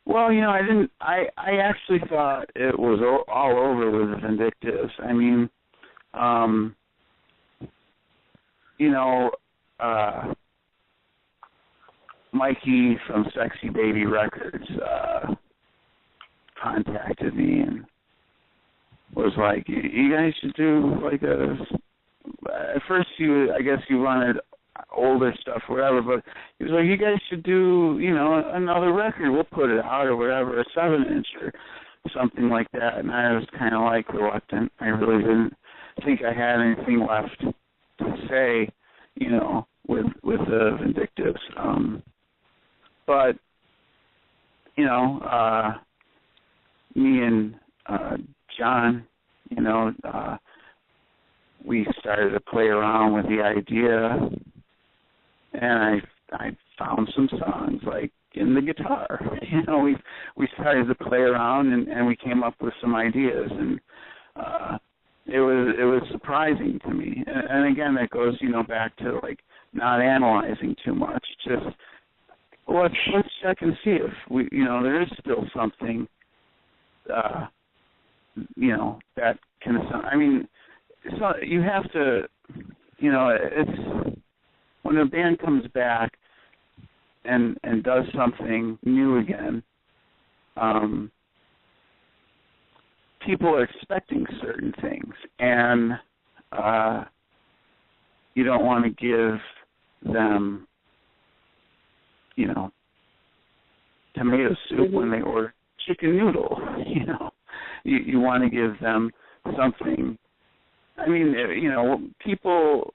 Well, I actually thought it was all over with the Vindictives. I mean, Mikey from Sexy Baby Records contacted me and was like, you guys should do like a at first I guess you wanted older stuff, whatever, but he was like, you guys should do, another record. We'll put it out or whatever, a 7-inch or something like that. And I was kind of like reluctant. I really didn't think I had anything left to say, with the Vindictives. But, me and John, we started to play around with the idea, and I found some songs like in the guitar. We started to play around and we came up with some ideas, and it was surprising to me. And again, that goes back to like not analyzing too much. Just let's check and see if we there is still something that can. I mean, you have to. It's when a band comes back and does something new again, people are expecting certain things, and you don't want to give them, tomato soup when they order chicken noodle. You want to give them something. I mean, people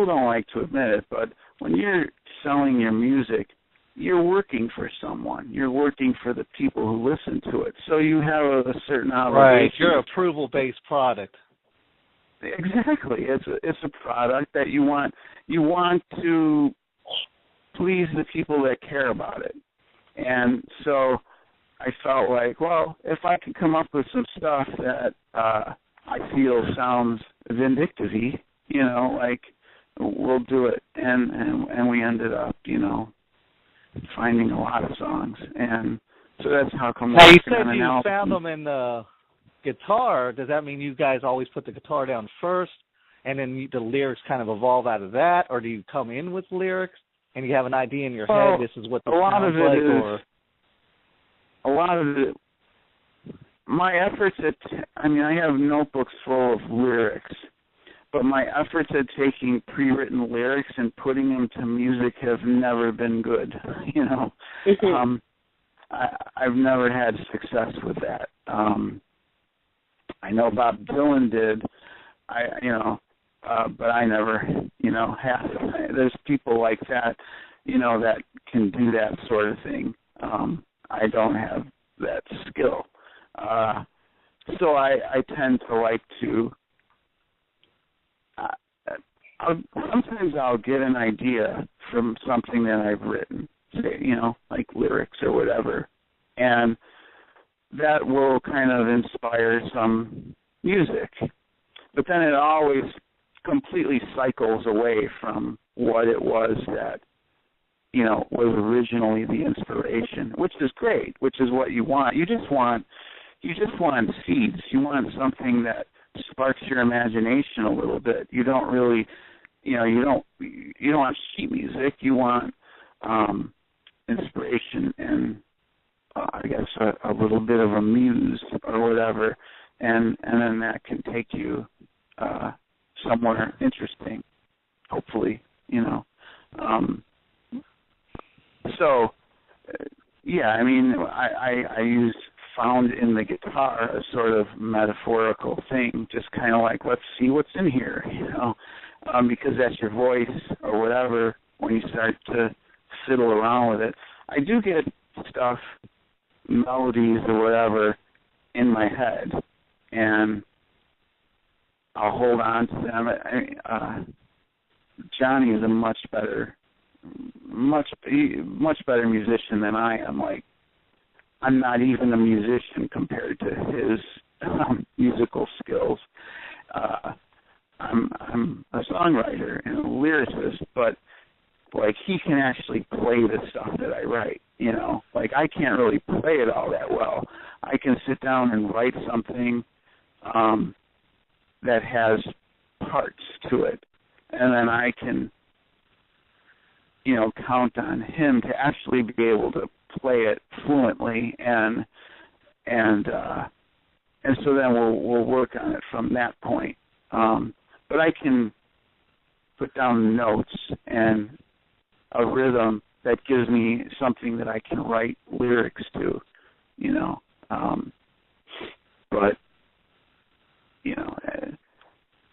don't like to admit it, but when you're selling your music, you're working for someone. You're working for the people who listen to it. So you have a certain obligation. Right, you're an approval-based product. Exactly. It's a product that you want to please the people that care about it. And so I felt like, well, if I could come up with some stuff that I feel sounds vindictive-y, like we'll do it. And we ended up, finding a lot of songs. And so that's how come. Now, you said you found them in the guitar. Does that mean you guys always put the guitar down first, and then the lyrics kind of evolve out of that, or do you come in with lyrics and you have an idea in your head? This is what the sounds like, or a lot of it. My efforts I have notebooks full of lyrics, but my efforts at taking pre-written lyrics and putting them to music have never been good. I've never had success with that. I know Bob Dylan did, but I never, have. There's people like that, that can do that sort of thing. I don't have that skill. So I tend to like to, sometimes I'll get an idea from something that I've written, say, like lyrics or whatever, and that will kind of inspire some music. But then it always completely cycles away from what it was that, was originally the inspiration, which is great, which is what you want. You just want seeds. You want something that sparks your imagination a little bit. You don't really, you don't want sheet music. You want inspiration and I guess a little bit of a muse or whatever, and then that can take you somewhere interesting, hopefully, So, yeah, I use found in the guitar a sort of metaphorical thing, just kind of like, let's see what's in here, because that's your voice or whatever when you start to fiddle around with it. I do get stuff, melodies or whatever, in my head, and I'll hold on to them. Johnny is a much better musician than I am. Like, I'm not even a musician compared to his musical skills. I'm a songwriter and a lyricist, but like he can actually play the stuff that I write. Like I can't really play it all that well. I can sit down and write something that has parts to it, and then I can, count on him to actually be able to play it fluently, and so then we'll work on it from that point. but I can put down notes and a rhythm that gives me something that I can write lyrics to, you know. But, you know,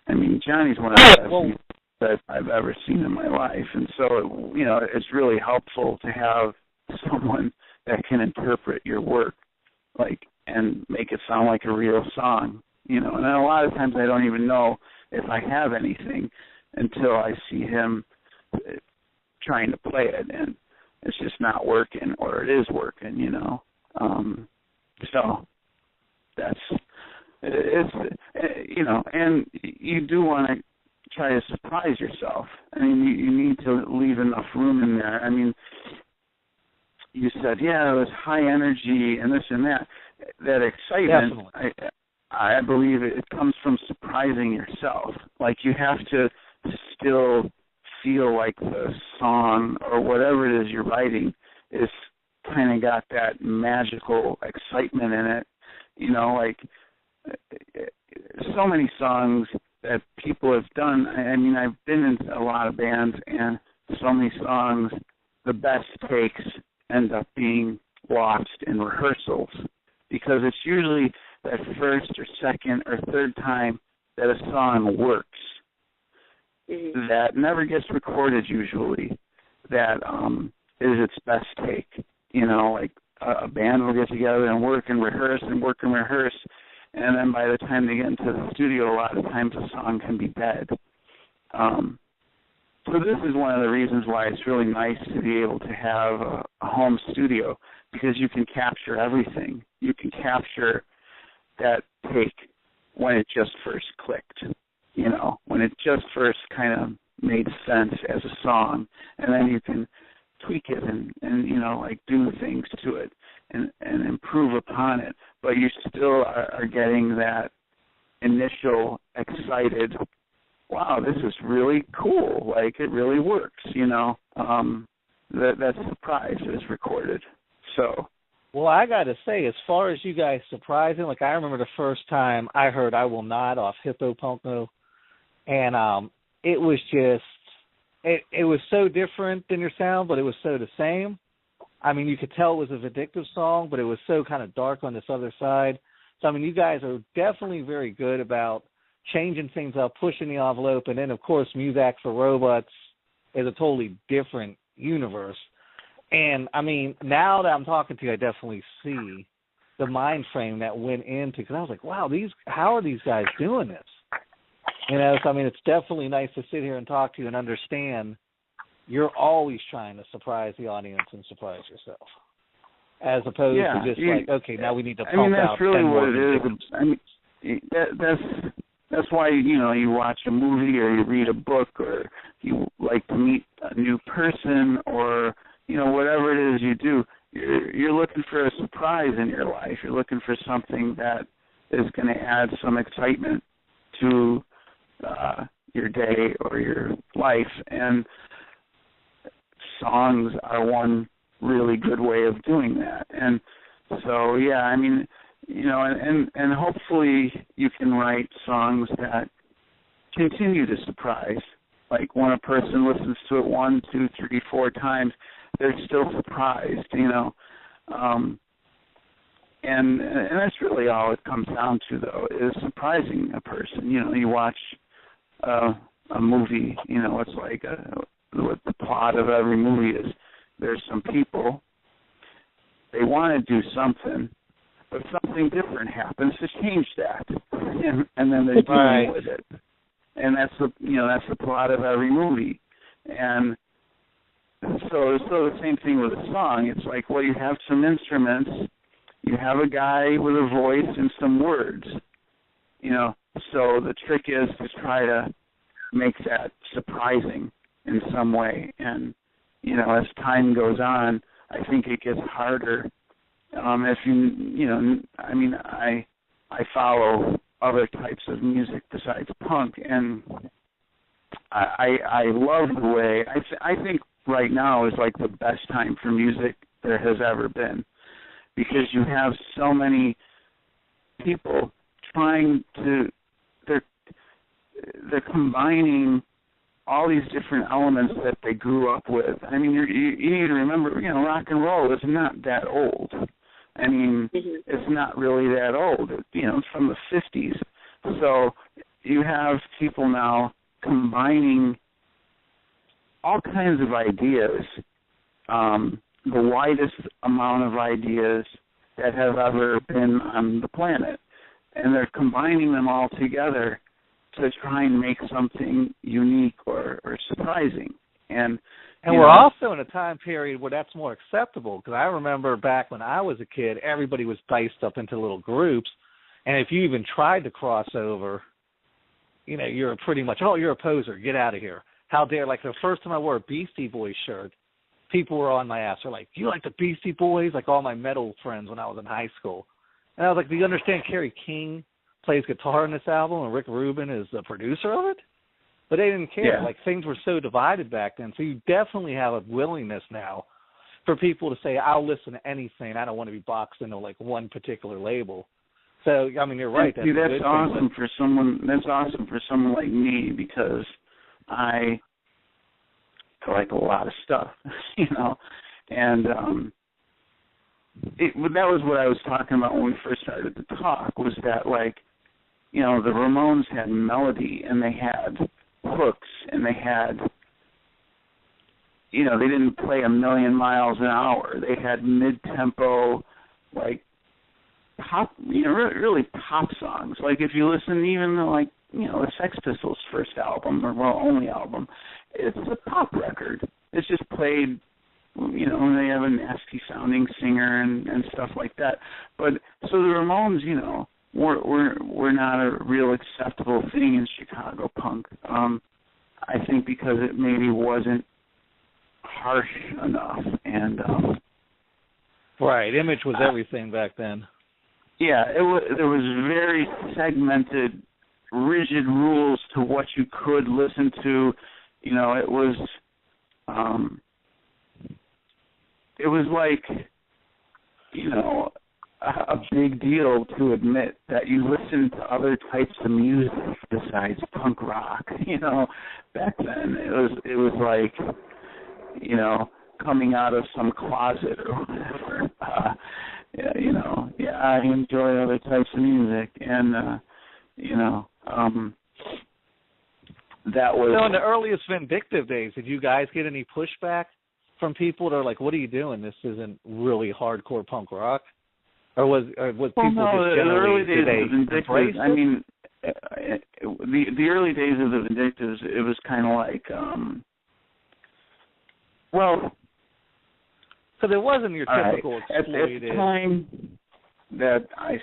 I mean, Johnny's one of the best people that I've ever seen in my life, and so, you know, it's really helpful to have someone that can interpret your work, like, and make it sound like a real song, you know. And a lot of times I don't even know if I have anything until I see him trying to play it, and it's just not working, or it is working, you know. So it's you know, and you do want to try to surprise yourself. I mean, you need to leave enough room in there. I mean, you said, yeah, it was high energy and this and that. That excitement, I believe it comes from surprising yourself. Like, you have to still feel like the song or whatever it is you're writing is kind of got that magical excitement in it. You know, like, so many songs that people have done. I mean, I've been in a lot of bands, and so many songs, the best takes end up being lost in rehearsals, because it's usually that first or second or third time that a song works that never gets recorded usually, that is its best take. You know, like a band will get together and work and rehearse, and then by the time they get into the studio, a lot of times a song can be dead. So this is one of the reasons why it's really nice to be able to have a home studio, because you can capture everything. You can capture that take when it just first clicked, you know, when it just first kind of made sense as a song, and then you can tweak it and you know, like, do things to it and improve upon it, but you still are getting that initial excited, wow, this is really cool, like, it really works, you know. That surprise is recorded. So, well, I got to say, as far as you guys surprising, like, I remember the first time I heard I Will Not off Hippo Punkno, and it was just, it was so different than your sound, but it was so the same. I mean, you could tell it was a Vindictive song, but it was so kind of dark on this other side. So, I mean, you guys are definitely very good about changing things up, pushing the envelope, and then, of course, Muzak for Robots is a totally different universe. And, I mean, now that I'm talking to you, I definitely see the mind frame that went into, because I was like, wow, how are these guys doing this? You know, so, I mean, it's definitely nice to sit here and talk to you and understand you're always trying to surprise the audience and surprise yourself, as opposed to just like, okay, now we need to pump out 10 more. I mean, that's why, you know, you watch a movie or you read a book or you like to meet a new person, or, you know, whatever it is you do. You're looking for a surprise in your life. You're looking for something that is going to add some excitement to your day or your life, and songs are one really good way of doing that. And so, yeah, I mean, you know, and hopefully you can write songs that continue to surprise. Like, when a person listens to it 1, 2, 3, 4 times, they're still surprised, you know. And that's really all it comes down to, though, is surprising a person. You know, you watch a movie, you know, it's like what the plot of every movie is. There's some people, they want to do something, but something different happens to change that, and then they're dealing with it. And that's the plot of every movie. And so the same thing with a song. It's like, well, you have some instruments, you have a guy with a voice and some words, you know. So the trick is to try to make that surprising in some way. And, you know, as time goes on, I think it gets harder. If you know, I mean, I follow other types of music besides punk, and I love the way, I think right now is like the best time for music there has ever been, because you have so many people trying to, they're combining all these different elements that they grew up with. I mean, you need to remember, rock and roll is not that old. I mean, it's not really that old. It's from the 50s. So you have people now combining all kinds of ideas, the widest amount of ideas that have ever been on the planet. And they're combining them all together to try and make something unique or surprising. And we're also in a time period where that's more acceptable, because I remember back when I was a kid, everybody was diced up into little groups, and if you even tried to cross over, you're pretty much, you're a poser, get out of here. How dare, like the first time I wore a Beastie Boys shirt, people were on my ass. They're like, do you like the Beastie Boys? Like all my metal friends when I was in high school. And I was like, do you understand Kerry King plays guitar on this album and Rick Rubin is the producer of it? But they didn't care. Yeah. Like, things were so divided back then. So you definitely have a willingness now for people to say, I'll listen to anything. I don't want to be boxed into, like, one particular label. So, I mean, you're right. That's awesome for someone. That's awesome for someone like me, because I like a lot of stuff, And that was what I was talking about when we first started to talk, was that, like, the Ramones had melody, and they had hooks, and they had, they didn't play a million miles an hour. They had mid-tempo, like, pop, really pop songs. Like, if you listen even to, like, the Sex Pistols' first album, or, only album, it's a pop record. It's just played, they have a nasty-sounding singer and stuff like that. But, so the Ramones, were not a real acceptable thing in Chicago punk. I think because it maybe wasn't harsh enough, and right, image was everything back then. Yeah, there was very segmented, rigid rules to what you could listen to. It was like, a big deal to admit that you listened to other types of music besides punk rock. Back then it was like, coming out of some closet or whatever. I enjoy other types of music, and that was. So in the earliest Vindictive days, did you guys get any pushback from people that are like, "What are you doing? This isn't really hardcore punk rock"? Or was people just generally, the early days of the Vindictives, I mean, the early days of the Vindictives, it was kind of like, because it wasn't your typical exploited. At the time that I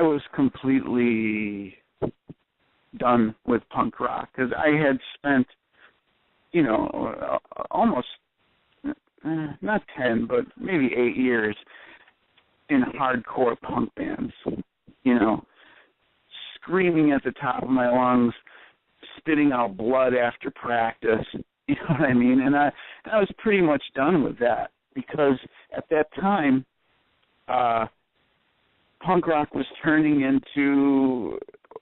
was completely done with punk rock, because I had spent, almost. Not 10, but maybe 8 years in hardcore punk bands, screaming at the top of my lungs, spitting out blood after practice, you know what I mean? And I was pretty much done with that, because at that time, punk rock was turning into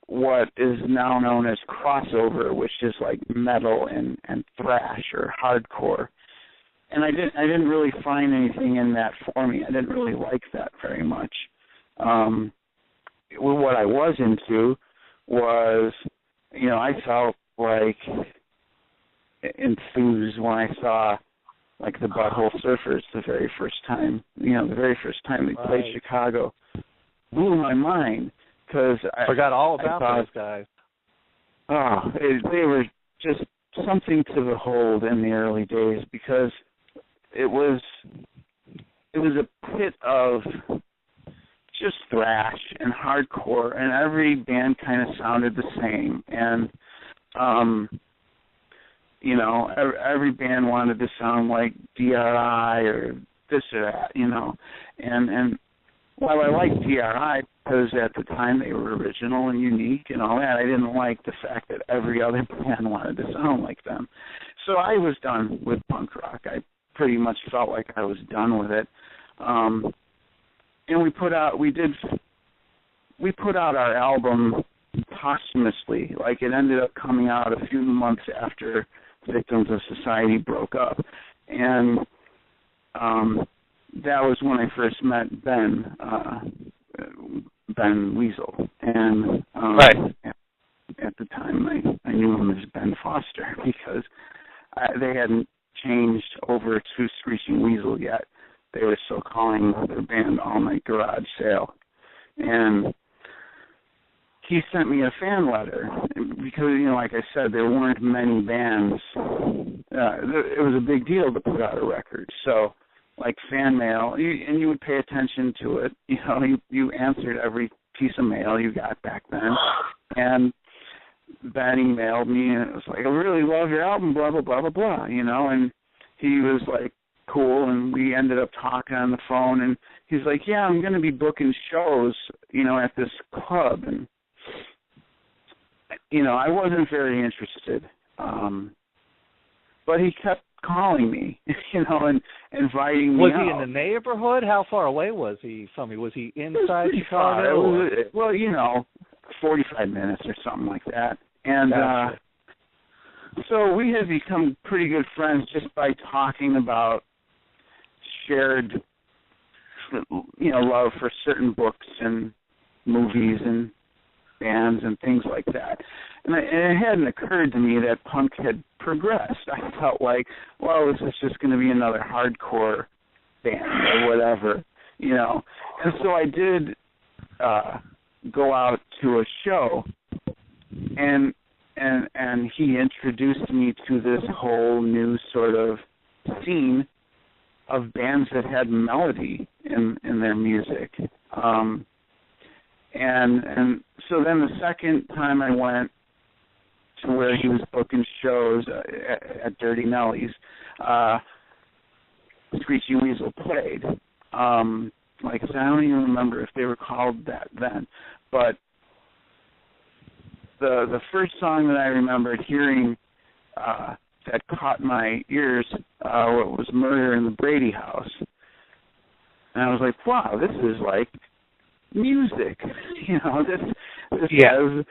what is now known as crossover, which is like metal and thrash or hardcore. And I didn't really find anything in that for me. I didn't really like that very much. What I was into was, I felt like enthused when I saw, like, the Butthole Surfers the very first time. The very first time they played Chicago. Blew my mind, because I forgot all about those guys. They were just something to behold in the early days, because it was a pit of just thrash and hardcore, and every band kind of sounded the same, and every band wanted to sound like DRI or this or that, and while I liked DRI because at the time they were original and unique and all that, I didn't like the fact that every other band wanted to sound like them. So I was done with punk rock. I pretty much felt like I was done with it. And we put out our album posthumously. Like, it ended up coming out a few months after Victims of Society broke up. And that was when I first met Ben Weasel. And right. At the time, I knew him as Ben Foster because they hadn't changed over to Screeching Weasel yet. They were still calling their band All Night Garage Sale. And he sent me a fan letter because, like I said, there weren't many bands. It was a big deal to put out a record. So, like, fan mail, and you would pay attention to it. You answered every piece of mail you got back then. And Ben emailed me, and it was like, I really love your album, blah, blah, blah, blah, blah, and he was like, cool, and we ended up talking on the phone, and he's like, yeah, I'm going to be booking shows, at this club, and, I wasn't very interested, but he kept calling me, and inviting me Was out. he in the neighborhood? How far away was he from me? Was he inside Chicago? Well, 45 minutes or something like that. And gotcha. So we had become pretty good friends just by talking about shared, love for certain books and movies and bands and things like that. And it hadn't occurred to me that punk had progressed. I felt like, well, this is just going to be another hardcore band or whatever, And so I did go out to a show, and he introduced me to this whole new sort of scene of bands that had melody in their music. And so then the second time I went to where he was booking shows at Dirty Nelly's, Screeching Weasel played. Like I said, I don't even remember if they were called that then, but the first song that I remembered hearing that caught my ears was Murder in the Brady House. And I was like, wow, this is like music. This has,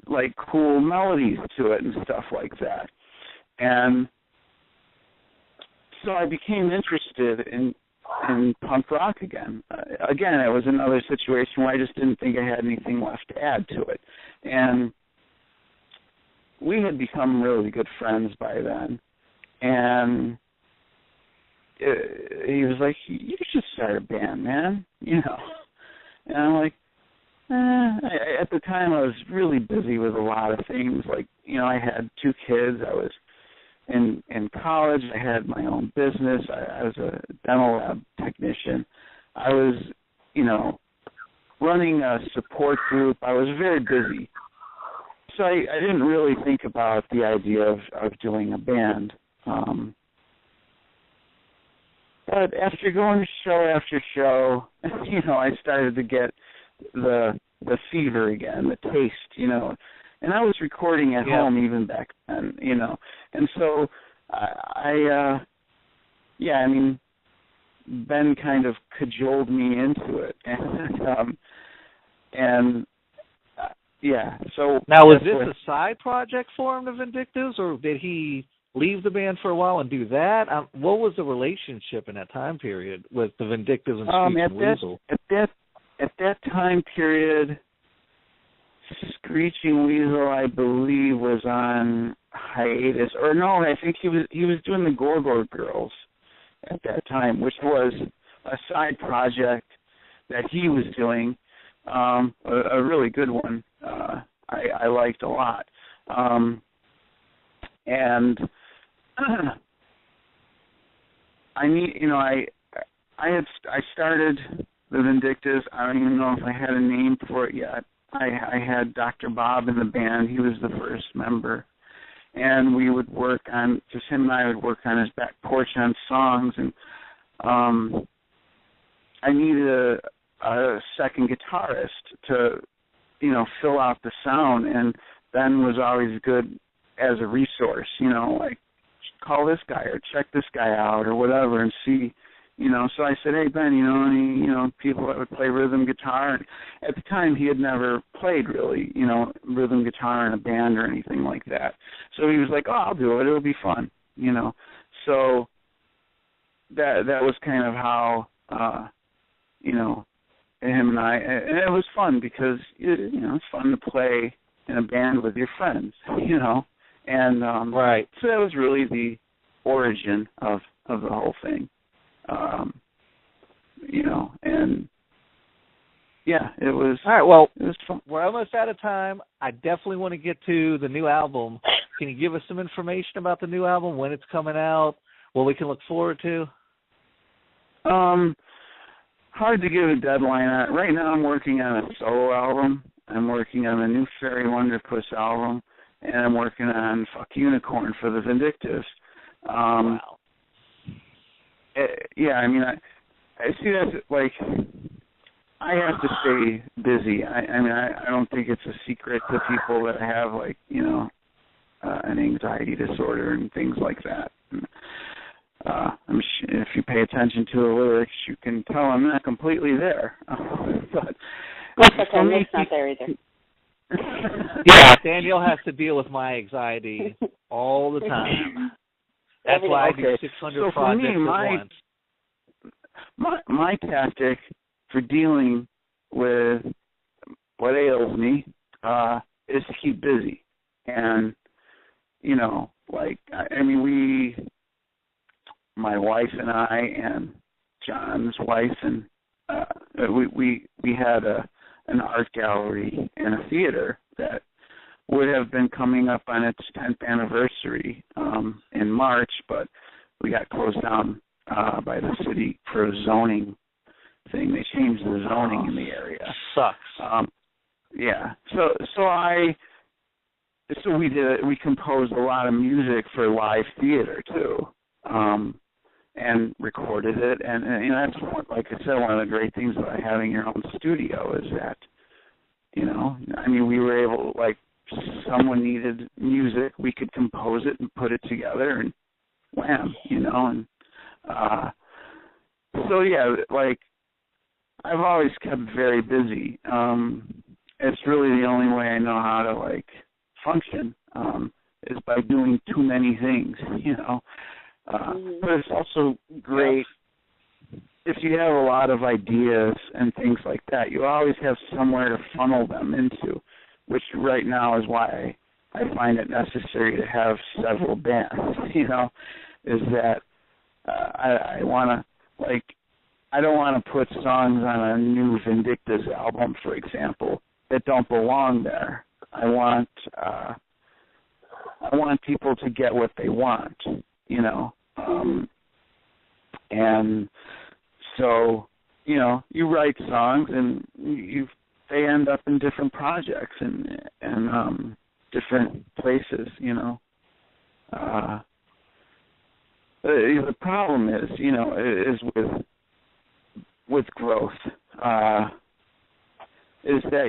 like cool melodies to it and stuff like that. And so I became interested in punk rock again. Again, it was another situation where I just didn't think I had anything left to add to it. And we had become really good friends by then. And he was like, you should start a band, man. And I'm like, at the time I was really busy with a lot of things. Like, I had 2 kids. I was in college. I had my own business. I was a dental lab technician. I was, running a support group. I was very busy. So I didn't really think about the idea of doing a band. But after going to show after show, I started to get the fever again, the taste, And I was recording at home even back then, And so Ben kind of cajoled me into it. So now, was this a side project for him, the Vindictives, or did he leave the band for a while and do that? What was the relationship in that time period with the Vindictives and Screeching Weasel? At that time period, Screeching Weasel, I believe, was on hiatus. Or no, I think he was doing the Gorgor Girls at that time, which was a side project that he was doing, a really good one. I liked a lot. And I started the Vindictives. I don't even know if I had a name for it yet. I had Dr. Bob in the band. He was the first member. And we would work on, just him and I would work on his back porch on songs. And I needed a second guitarist to, fill out the sound. And Ben was always good as a resource, like call this guy or check this guy out or whatever and see, So I said, hey, Ben, any people that would play rhythm guitar? And at the time, he had never played really, rhythm guitar in a band or anything like that. So he was like, oh, I'll do it. It'll be fun, So that was kind of how, him and I, and it was fun because, it's fun to play in a band with your friends, and right. So that was really the origin of the whole thing, and yeah, it was. All right, well, it was fun. We're almost out of time. I definitely want to get to the new album. Can you give us some information about the new album, when it's coming out, what we can look forward to? Hard to give a deadline on it. Right now I'm working on a solo album. I'm working on a new Fairy Wonderpuss album, and I'm working on Fuck Unicorn for the Vindictives. Wow. Yeah, I mean, I see that, like, I have to stay busy. I don't think it's a secret to people that have, like, an anxiety disorder and things like that. If you pay attention to the lyrics, you can tell I'm not completely there. But that's okay. Nick's not there either. Yeah, Daniel has to deal with my anxiety all the time. That's why I do 600 projects at once. My tactic for dealing with what ails me is to keep busy. And, my wife and I and John's wife and we had an art gallery and a theater that would have been coming up on its 10th anniversary in March, but we got closed down by the city for a zoning thing. They changed the zoning in the area. Sucks. Yeah. So we composed a lot of music for live theater too. And recorded it, and that's like I said, one of the great things about having your own studio is that, we were able, like, someone needed music, we could compose it and put it together, and wham, and so yeah, like, I've always kept very busy. It's really the only way I know how to, like, function, is by doing too many things, But it's also great if you have a lot of ideas and things like that. You always have somewhere to funnel them into, which right now is why I find it necessary to have several bands, is that I want to, like, I don't want to put songs on a new Vindictives album, for example, that don't belong there. I want people to get what they want. And so, you write songs and they end up in different projects and different places, The problem is, is with growth, is that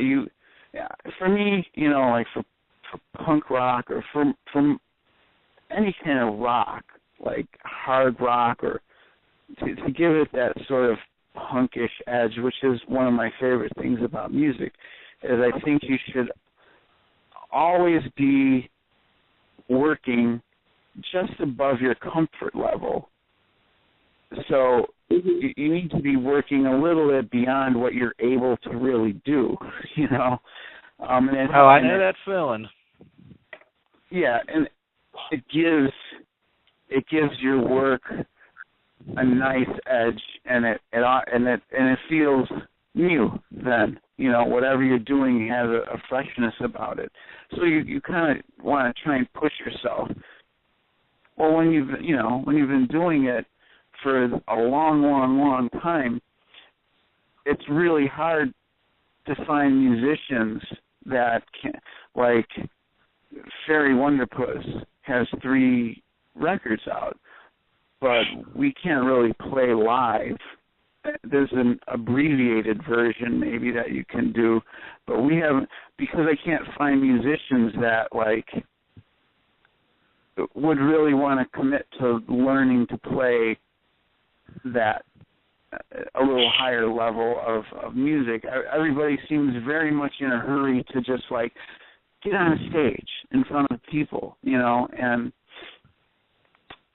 for me, like for punk rock or from any kind of rock, like hard rock, or to give it that sort of punkish edge, which is one of my favorite things about music, is I think you should always be working just above your comfort level. So you need to be working a little bit beyond what you're able to really do, I know that feeling. Yeah, and it gives your work a nice edge, and it feels new. Then whatever you're doing has a freshness about it. So you kind of want to try and push yourself. Well, when you've been doing it for a long time, it's really hard to find musicians that can, like Fairy Wonderpuss has 3 records out, but we can't really play live. There's an abbreviated version maybe that you can do, but we haven't, because I can't find musicians that like would really want to commit to learning to play that a little higher level of music. Everybody seems very much in a hurry to just like get on a stage in front of people, you know, and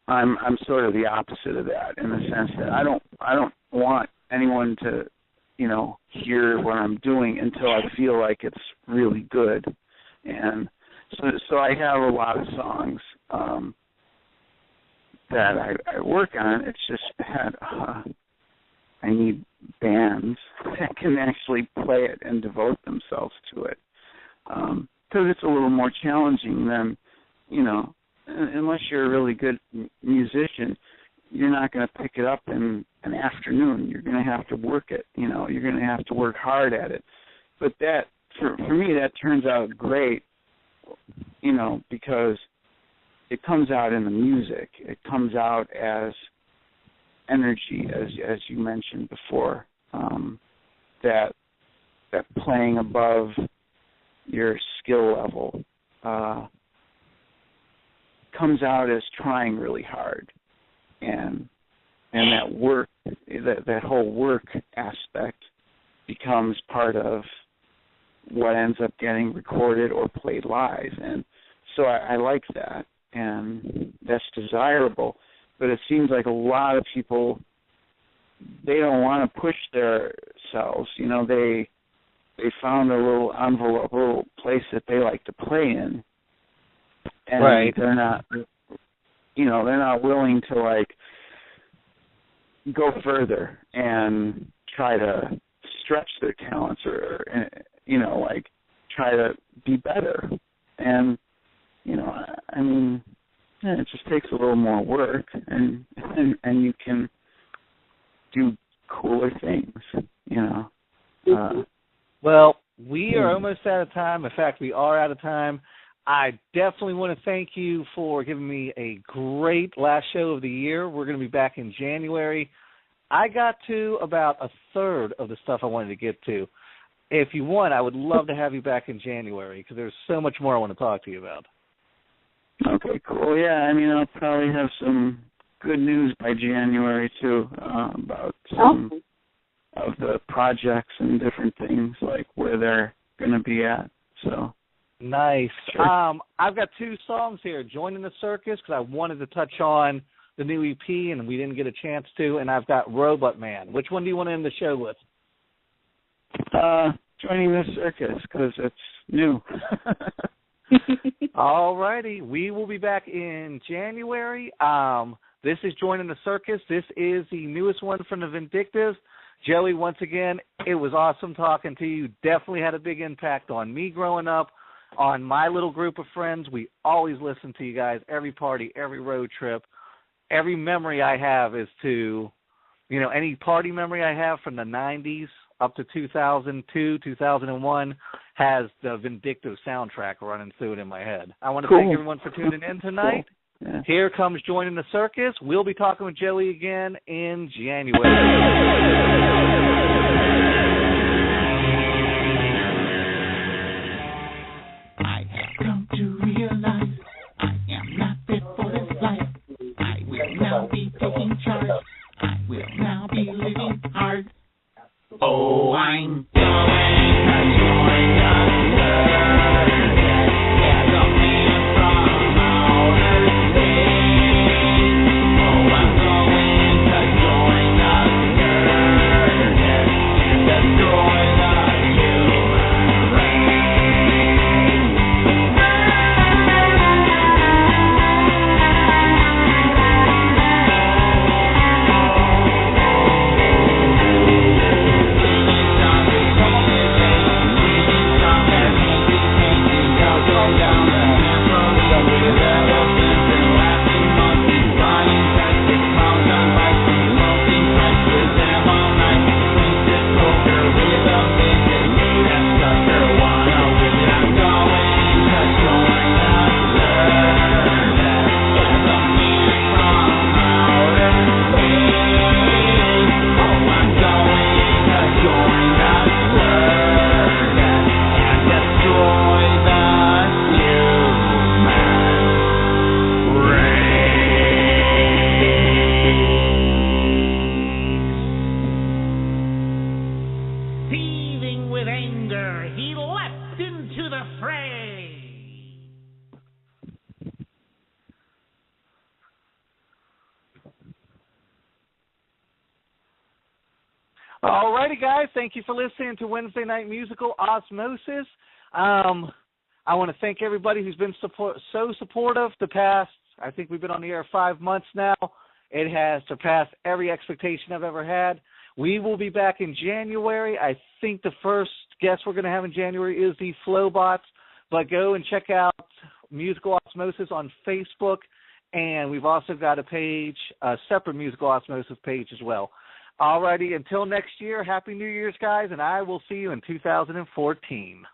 I'm sort of the opposite of that in the sense that I don't want anyone to, you know, hear what I'm doing until I feel like it's really good. And so I have a lot of songs that I work on. It's just that I need bands that can actually play it and devote themselves to it. Because it's a little more challenging than, you know, unless you're a really good musician, you're not going to pick it up in an afternoon. You're going to have to work it, you know. You're going to have to work hard at it. But that, for me, that turns out great, you know, because it comes out in the music. It comes out as energy, as you mentioned before, that playing above your skill level comes out as trying really hard, and that work, that whole work aspect becomes part of what ends up getting recorded or played live. And so I like that, and that's desirable. But it seems like a lot of people, they don't want to push themselves. You know, they found a little envelope, a little place that they like to play in, and right. They're not, you know, they're not willing to like go further and try to stretch their talents or you know, like try to be better. And you know, I mean, yeah, it just takes a little more work, and you can do cooler things, you know. Well, we are almost out of time. In fact, we are out of time. I definitely want to thank you for giving me a great last show of the year. We're going to be back in January. I got to about a third of the stuff I wanted to get to. If you want, I would love to have you back in January because there's so much more I want to talk to you about. Okay, cool. Yeah, I mean, I'll probably have some good news by January, too, about some of the projects and different things, like where they're going to be at. So nice. Sure. I've got 2 songs here, Joining the Circus, because I wanted to touch on the new EP, and we didn't get a chance to, and I've got Robot Man. Which one do you want to end the show with? Joining the Circus, because it's new. All righty. We will be back in January. This is Joining the Circus. This is the newest one from the Vindictives. Joey, once again, it was awesome talking to you. Definitely had a big impact on me growing up, on my little group of friends. We always listen to you guys, every party, every road trip. Every memory I have is to, you know, any party memory I have from the 90s up to 2002, 2001 has the Vindictive soundtrack running through it in my head. I want to thank everyone for tuning in tonight. Cool. Yeah. Here comes Joining the Circus. We'll be talking with Joey again in January. I have come to realize I am not fit for this life. I will now be taking charge. I will now be living hard. Oh, I'm going to join the circus as a man from outer space. Oh, I'm going to join the circus guys. Thank you for listening to Wednesday Night Musical Osmosis. I want to thank everybody who's been so supportive the past, I think we've been on the air 5 months now. It has surpassed every expectation I've ever had. We will be back in January. I think the first guest we're going to have in January is the Flowbots. But go and check out Musical Osmosis on Facebook. And we've also got a page, a separate Musical Osmosis page as well. All righty, until next year, Happy New Year's, guys, and I will see you in 2014.